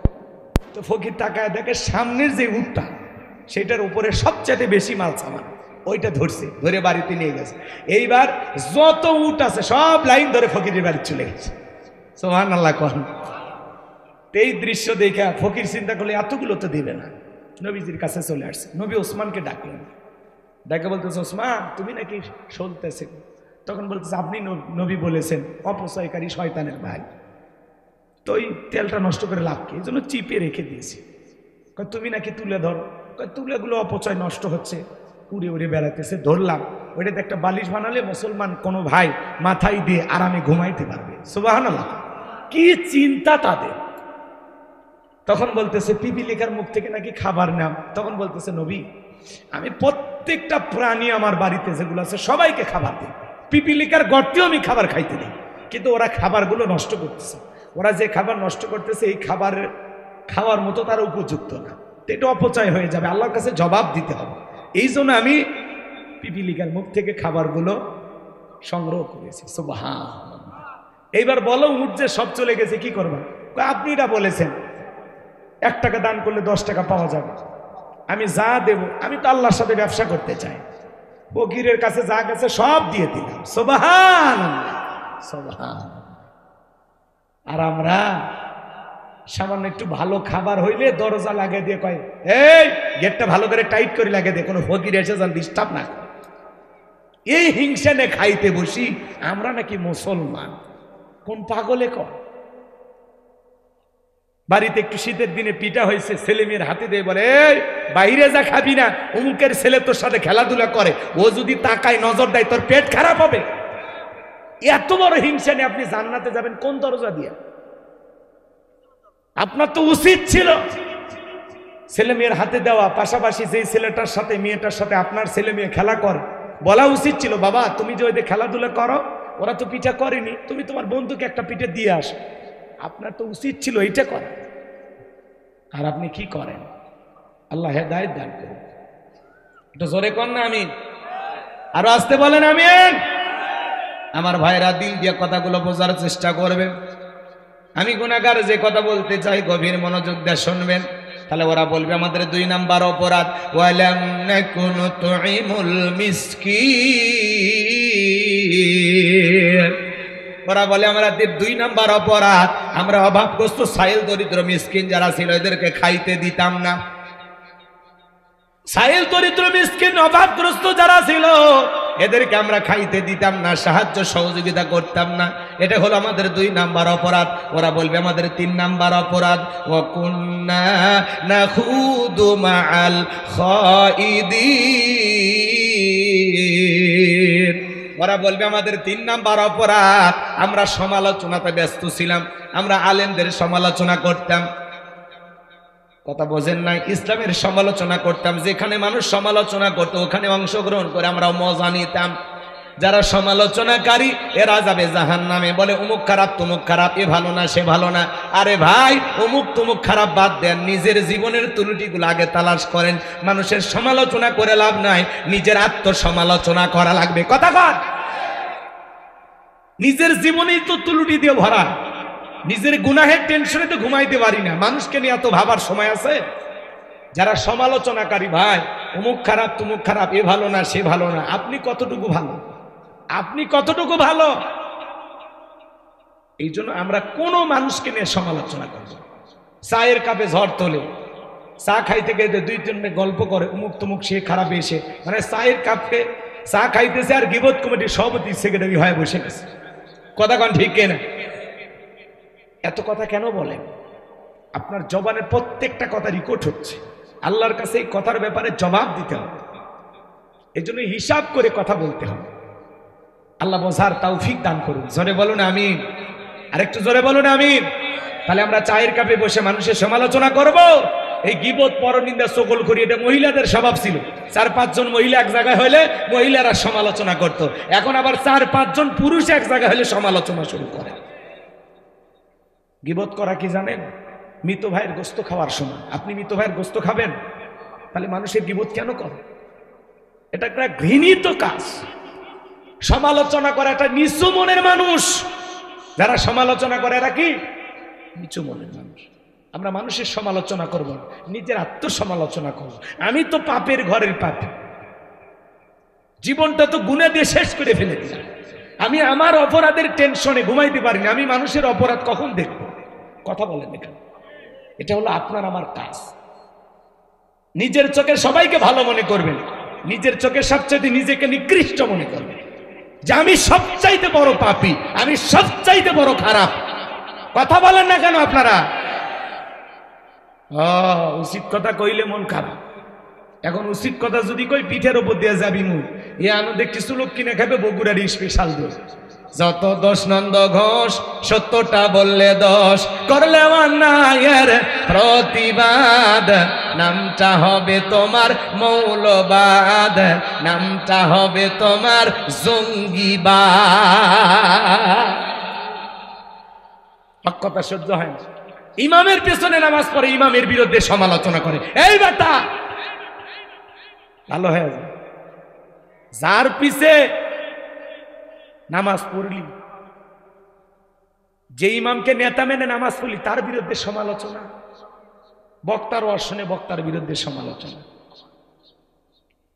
তো ফকির তাকায় দেখে সামনের যে উটটা সেটার উপরে সবচেয়ে বেশি মাল সামান, ওইটা ধরছে, ধরে বাড়িতে নিয়ে গেছে। এইবার যত উট আছে সব লাইন ধরে ফকিরের বাড়ি চলে গেছে। সুবহানাল্লাহ কোন। এই দৃশ্য দেখে ফকির চিন্তা করলে এতগুলো তো দিবে না, নবীজির কাছে চলে আসছে। নবী ওসমানকে ডাকলেন, ডাকে বলতেছে ওসমান তুমি নাকি সলতেছে। তখন বলতেছে আপনি নবী বলেছেন অপচয়কারী শয়তানের ভাই, তো ওই তেলটা নষ্ট করে লাভ কি, এই জন্য চিপে রেখে দিয়েছি। তুমি নাকি তুলে ধরো, তুলেগুলো অপচয় নষ্ট হচ্ছে, উড়ে উড়ে বেড়াতেছে, ধরলাম। ওইটাতে একটা বালিশ বানালে মুসলমান কোনো ভাই মাথায় দিয়ে আরামে ঘুমাইতে পারবে। সুবহানাল্লাহ, কি চিন্তা তাদের। তখন বলতেছে পিপিলিকার মুখ থেকে নাকি খাবার নাম। তখন বলতেছে নবী আমি প্রত্যেকটা প্রাণী আমার বাড়িতে যেগুলো আছে সবাইকে খাবার দিই, পিপিলিকার গর্তেও আমি খাবার খাইতে দিই, কিন্তু ওরা খাবারগুলো নষ্ট করতেছে। ওরা যে খাবার নষ্ট করতেছে এই খাবারের খাওয়ার মতো তারা উপযুক্ত না, এটা অপচয় হয়ে যাবে, আল্লাহর কাছে জবাব দিতে হবে। এই জন্য আমি পিপিলিকার মুখ থেকে খাবারগুলো সংগ্রহ করেছি। সুবহানাল্লাহ। এইবার বলো উঠ যে সব চলে গেছে কি করবা? আপনি এটা বলেছেন 1 টাকা দান করলে 10 টাকা পাওয়া যাবে, আমি যা দেব, আমি তো আল্লাহর সাথে ব্যবসা করতে চাই, ফকিরের কাছে যা গেছে সব দিয়ে দিলাম। সুবহানাল্লাহ সুবহানাল্লাহ। আর আমরা সামান্য একটু ভালো খাবার হইলে দরজা লাগিয়ে দিয়ে কয় এই গেটটা ভালো করে টাইট করে লাগিয়ে দিয়ে কোনো ফকির এসে যান ডিস্টার্ব না। এই হিংসা নে খাইতে বসি আমরা নাকি মুসলমান, কোন পাগলে কর। বাড়িতে একটু শীতের দিনে পিঠা হয়েছে, ছেলে মেয়ের হাতে দিয়ে বলে এই বাইরে যা খাবি না, অমুকের ছেলে তোর সাথে খেলাধুলা করে, ও যদি তাকায় নজর দেয় তোর পেট খারাপ হবে। এত বড় হিংসা নিয়ে আপনি জান্নাতে যাবেন কোন দরজা দিয়ে? আপনার তো উচিত ছিল ছেলে মেয়ের হাতে দেওয়া, পাশাপাশি যে ছেলেটার সাথে মেয়েটার সাথে আপনার ছেলে মেয়ে খেলা করে বলা উচিত ছিল বাবা তুমি যে ওদের খেলাধুলা করো, ওরা তো পিঠা করেনি, তুমি তোমার বন্ধুকে একটা পিঠে দিয়ে আসো। আপনার তো উচিত ছিল এইটা করা, আর আপনি কি করেন? আল্লাহ হেদায়েত দান করুন। এটা জোরে কর না আমিন, আরো আসতে বলেন আমিন। আমার ভাইরা দিল দিয়ে কথাগুলো বোঝার চেষ্টা করবেন। আমি গুনাহগার যে কথা বলতে চাই গভীর মনোযোগ দিয়ে শুনবেন, তাহলে ওরা বলবে আমাদের 2 নাম্বার অপরাধ ওয়ালাম নাকুনু তুইমুল মিসকিন। ওরা বলে আমাদের 2 নাম্বার অপরাধ আমরা অভাবগ্রস্ত সাইল দরিদ্র মিসকিন যারা ছিল এদেরকে খাইতে দিতাম না। সাইল দরিদ্র মিসকিন অভাবগ্রস্ত যারা ছিল এদেরকে আমরা খাইতে দিতাম না, সাহায্য সহযোগিতা করতাম না। এটা হলো আমাদের 2 নাম্বার অপরাধ। ওরা বলবে আমাদের 3 নাম্বার অপরাধ ওয়া কুন্না নাখুদু মাআল খাইদিন। ওরা বলবে আমাদের 3 নাম্বার অপরাধ আমরা সমালোচনাতে ব্যস্ত ছিলাম, আমরা আলেমদের সমালোচনা করতাম। কথা বোঝেন না? ইসলামের সমালোচনা করতাম, যেখানে মানুষ সমালোচনা করতো ওখানে অংশগ্রহণ করে আমরা মজা নিতাম। যারা সমালোচনাকারী এরা যাবে জাহান্নামে, বলে অমুক খারাপ তমুক খারাপ, এ ভালো না সে ভালো না। আরে ভাই অমুক তমুক খারাপ বাদ দেন, নিজের জীবনের ত্রুটিগুলো আগে তালাশ করেন। মানুষের সমালোচনা করে লাভ নাই, নিজের আত্মসমালোচনা করা লাগবে। কথা কর, নিজের জীবনেই তো ত্রুটি দিয়ে ভরা, নিজের গুনাহের টেনশনে তো ঘুমাইতে পারি না, মানুষকে নিয়ে এত ভাবার সময় আছে? যারা সমালোচনাকারী ভাই অমুক খারাপ তমুক খারাপ, এ ভালো না সে ভালো না, আপনি কতটুকু ভালো? আপনি কতটুকু ভালো? এই জন্য আমরা কোনো মানুষকে নিয়ে সমালোচনা করব। চায়ের কাপে ঝড় তোলে, চা খাইতে খাইতে দুই তিনটে গল্প করে উমুক তুমুক সে খারাপ এসে মানে চায়ের কাপে চা খাইতেছে আর গিবত কমিটির সভাপতি সেক্রেটারি হয়ে বসে গেছে। কথা কন ঠিক কিনা? এত কথা কেন বলেন? আপনার জবানের প্রত্যেকটা কথা রেকর্ড হচ্ছে, আল্লাহর কাছে এই কথার ব্যাপারে জবাব দিতে হবে। এজন্য হিসাব করে কথা বলতে হবে। আল্লাহ বোঝার তৌফিক দান করুন। জোরে বলুন আমিন। আরেকটু জোরে বলুন আমিন। তাহলে আমরা চায়ের কাপে বসে মানুষের সমালোচনা করব? এই গীবত পরনিন্দা সকল করি, এটা মহিলাদের স্বভাব ছিল। 4-5 জন মহিলা এক জায়গায় হলে মহিলারা সমালোচনা করত। এখন আবার 4-5 জন পুরুষ এক জায়গায় হলে সমালোচনা শুরু করে। গীবত করা কি জানেন? মৃত ভাইয়ের গোস্ত খাওয়ার সময় আপনি মৃত ভাইয়ের গোস্ত খাবেন, তাহলে মানুষের গীবত কেন করে? এটা একটা ঘৃণিত কাজ। সমালোচনা করে একটা নিচু মনের মানুষ। যারা সমালোচনা করে এরা কি? নিচু মনের মানুষ। আমরা মানুষের সমালোচনা করব না, নিজের আত্মসমালোচনা করব। আমি তো পাপের ঘরের পাপী, জীবনটা তো গুনাহ দিয়ে শেষ করে ফেলে দিলাম। আমি আমার অপরাধের টেনশনে ঘুমাইতে পারিনি। আমি মানুষের অপরাধ কখন দেখব? কথা বলেন এখানে। এটা হলো আপনার আমার কাজ। নিজের চোখে সবাইকে ভালো মনে করবেন, নিজের চোখে সবচাইতে নিজেকে নিকৃষ্ট মনে করবেন যে আমি সবচাইতে বড় পাপী, আমি সবচাইতে বড় খারাপ। কথা বলেন না কেন আপনারা? উচিত কথা কইলে মন খারাপ। এখন উচিত কথা যদি কই পিঠের উপর দিয়ে যাবি মুখ। এ আনন্দ কিছু লোক কিনে খাবে বগুড়ার স্পেশাল দোষ। যত দোষ নন্দ ঘোষ, সত্যটা বললে দোষ, করলে অন্যায়ের প্রতিবাদ, নামটা হবে তোমার মৌলবাদ, নামটা হবে তোমার জঙ্গিবাদ। কথা সহ্য হয় না। ইমামের পেছনে নামাজ পড়ে, ইমামের বিরুদ্ধে সমালোচনা করে। এই বেটা ভালো হয়ে যায়। যার পিছে নামাজ পড়লি, যে ইমামকে নেতা মেনে নামাজ পড়লি, তার বিরুদ্ধে সমালোচনা। বক্তার অর্শনে বক্তার বিরুদ্ধে সমালোচনা,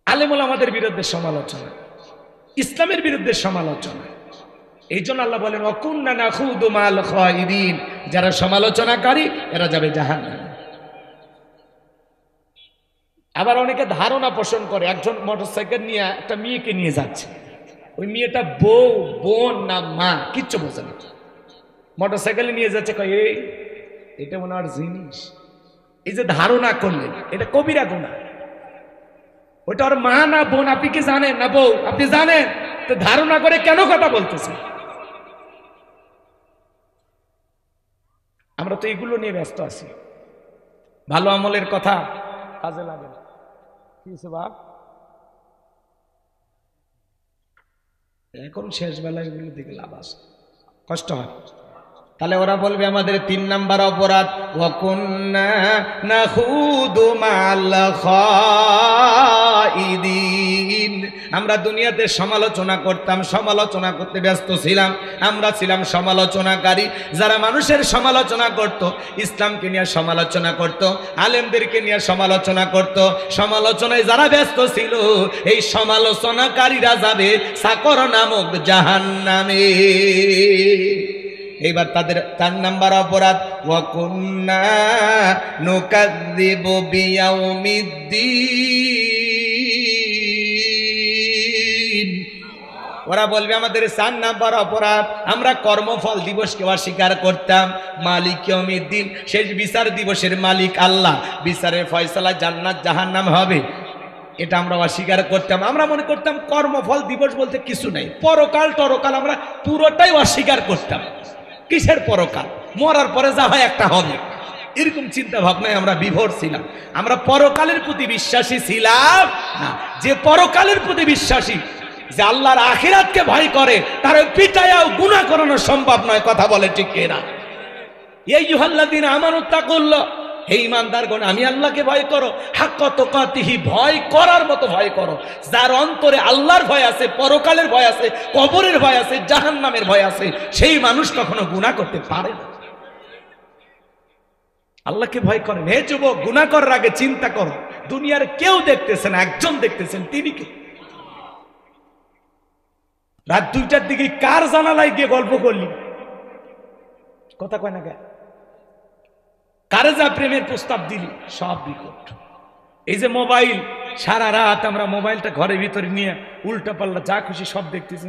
আলেমুল আমাদের বিরুদ্ধে সমালোচনা, ইসলামের বিরুদ্ধে সমালোচনা। এই জন্য আল্লাহ বলেন ওয়াকুন্না নাখুদু মাল খায়িদিন, যারা সমালোচনাকারী এরা যাবে জাহান্নামে। আবার অনেকে ধারণা পোষণ করে একজন মোটরসাইকেল নিয়ে একটা মেয়েকে নিয়ে যাচ্ছে, ওই মেয়েটা বউ, বোন না মা কিচ্ছু বোঝে না, মোটরসাইকেলে নিয়ে যাচ্ছে, কয় এই এটা মনে হয় জিনিস। এই যে ধারণা করলেন, এটা কবিরা গুনাহ। ওটা ওর মা না বোন আপনি কি জানেন? না বউ আপনি জানেন? তো ধারণা করে কেন কথা বলতেছেন? আমরা তো এগুলো নিয়ে ব্যস্ত আছি। ভালো আমলের কথা কাজে লাগে না। কি বাপ, এখন শেষ বেলায় এগুলো দিকে লাভ আছে, কষ্ট হয়। তাহলে ওরা বলবে আমাদের 3 নাম্বার অপরাধ ওয়াকুন্না নাখুদু মাল খায়িদিন। আমরা দুনিয়াতে সমালোচনা করতাম, সমালোচনা করতে ব্যস্ত ছিলাম। আমরা ছিলাম সমালোচনাকারী। যারা মানুষের সমালোচনা করত, ইসলামকে নিয়ে সমালোচনা করত, আলেমদেরকে নিয়ে সমালোচনা করত, সমালোচনায় যারা ব্যস্ত ছিল, এই সমালোচনাকারীরা যাবে সাকর নামক জাহান্নামে। এইবার তাদের 4 নাম্বার অপরাধ ওয়াকুন্না নুকাযযিবু বিয়াউমিদ্দিন। ওরা বলবে আমাদের 4 নাম্বার অপরাধ, আমরা কর্মফল দিবসকে অস্বীকার করতাম। মালিক ইয়াউমিদ্দিন, শেষ বিচার দিবসের মালিক আল্লাহ, বিচারের ফয়সালা জান্নাত জাহান্নাম হবে, এটা আমরা অস্বীকার করতাম। আমরা মনে করতাম কর্মফল দিবস বলতে কিছু নাই, পরকাল টরকাল আমরা পুরোটাই অস্বীকার করতাম। কিসের পরকাল? মরার পরে যা হয় একটা হবে, এরকম চিন্তা ভাবনায় আমরা বিভোর ছিলাম। আমরা পরকালের প্রতি বিশ্বাসী ছিলাম না। যে পরকালের প্রতি বিশ্বাসী, যে আল্লাহর আখিরাতকে ভয় করে, তার পিটায়াও গুনাহ করানো সম্ভব নয়। কথা বলে ঠিক কিনা? ইয়া আইয়ুহাল্লাযীনা আমানু তাকুল্লাহ, হে ঈমানদারগণ আমি আল্লাহকে ভয় করো, হাক্কা তুকাতিহি, ভয় করার মতো ভয় করো। যার অন্তরে আল্লাহর ভয় আছে, পরকালের ভয় আছে, কবরের ভয় আছে, জাহান্নামের ভয় আছে, সেই মানুষ কখনো গুনাহ করতে পারে না। আল্লাহকে ভয় করেন। হে যুবক, গুনাহ করার আগে চিন্তা করো, দুনিয়ার কেউ দেখতেছেন, একজন দেখতেছেন, তিনি কে? রাত 2টার দিকে কার জানালায় গিয়ে গল্প করলি? কথা কয় না কে? কারে যা প্রেমের প্রস্তাব দিলি সব বিকট। এই যে মোবাইল, সারা রাত আমরা মোবাইলটা ঘরের ভিতরে নিয়ে উল্টা পাল্লা যা খুশি সব দেখতেছি।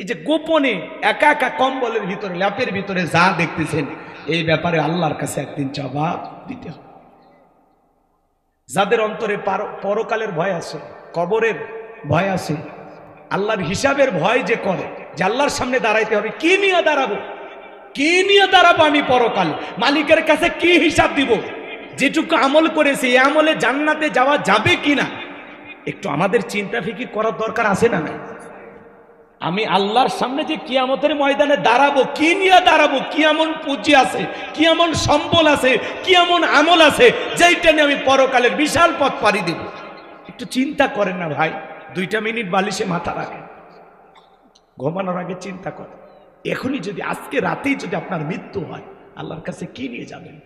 এই যে গোপনে একা একা কম্বলের ভিতরে ল্যাপের ভিতরে যা দেখতেছেন, এই ব্যাপারে আল্লাহর কাছে একদিন জবাব দিতে হবে। যাদের অন্তরে পরকালের ভয় আছে, কবরের ভয় আছে, আল্লাহর হিসাবের ভয় যে করে, যে আল্লাহর সামনে দাঁড়াইতে হবে, কি নিয়ে দাঁড়াবো, কি নিয়ে দাঁড়াবো আমি পরকাল, মালিকের কাছে কি হিসাব দিব, যেটুকু আমল করেছি এই আমলে জান্নাতে যাওয়া যাবে কিনা, একটু আমাদের চিন্তা ফিকির করার দরকার আছে না নাই? আমি আল্লাহর সামনে যে কিয়ামতের ময়দানে দাঁড়াবো, কি নিয়ে দাঁড়াবো, কি এমন পুঁজি আছে, কি এমন সম্বল আছে, কি এমন আমল আছে যেইটা নিয়ে আমি পরকালের বিশাল পথ পাড়ি দেব। একটু চিন্তা করেন না ভাই, 2 মিনিট বালিশে মাথা রাখেন, ঘুমানোর আগে চিন্তা করেন। এখনই যদি, আজকে রাতেই যদি আপনার মৃত্যু হয়, আল্লাহর কাছে কি নিয়ে যাবেন,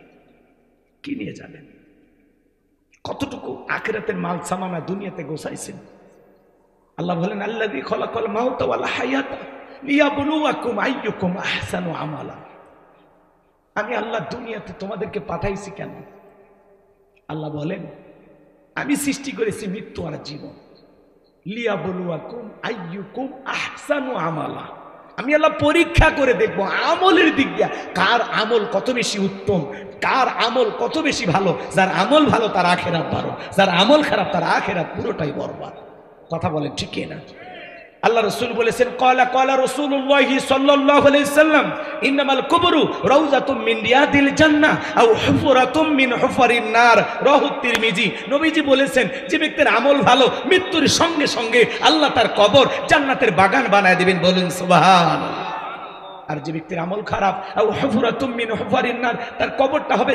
কি নিয়ে যাবেন? কতটুকু আখিরাতের মাল সামানা দুনিয়াতে গোছাইছেন? আল্লাহ বলেন, আল্লাযী খালাকাল মাউতা ওয়াল হায়াতা লিয়াবলুয়াকুম আইয়ুকুম আহসানু আমালা। আমি আল্লাহ দুনিয়াতে তোমাদেরকে পাঠাইছি কেন? আল্লাহ বলেন, আমি সৃষ্টি করেছি মৃত্যু আর জীবন। লিয়াবলুয়াকুম আইয়ুকুম আহসানু আমালা। আমি আল্লাহ পরীক্ষা করে দেখবো আমলের দিক দিয়ে কার আমল কত বেশি উত্তম, কার আমল কত বেশি ভালো। যার আমল ভালো তার আখিরাত ভালো, যার আমল খারাপ তার আখিরাত পুরোটাই বরবাদ। কথা বলেন ঠিক না? আল্লাহ রাসূল বলেছেন, ক্বালা রাসূলুল্লাহ সাল্লাল্লাহু আলাইহি সাল্লাম, ইন্নামাল কুবরু রাউযাতুম মিন রিয়াদিল জান্নাহ আও হুফরাতুম মিন হুফারিন নার। রাহু তিরমিজি। নবীজি বলেছেন, যে ব্যক্তির আমল ভালো, মৃত্যুর সঙ্গে সঙ্গে আল্লাহ তার কবর জান্নাতের বাগান বানায় দিবেন। বলুন সুবহানাল্লাহ। আর যে ব্যক্তির আমল খারাপ, আও হুফরাতুম মিন হুফারিন নার, তার কবরটা হবে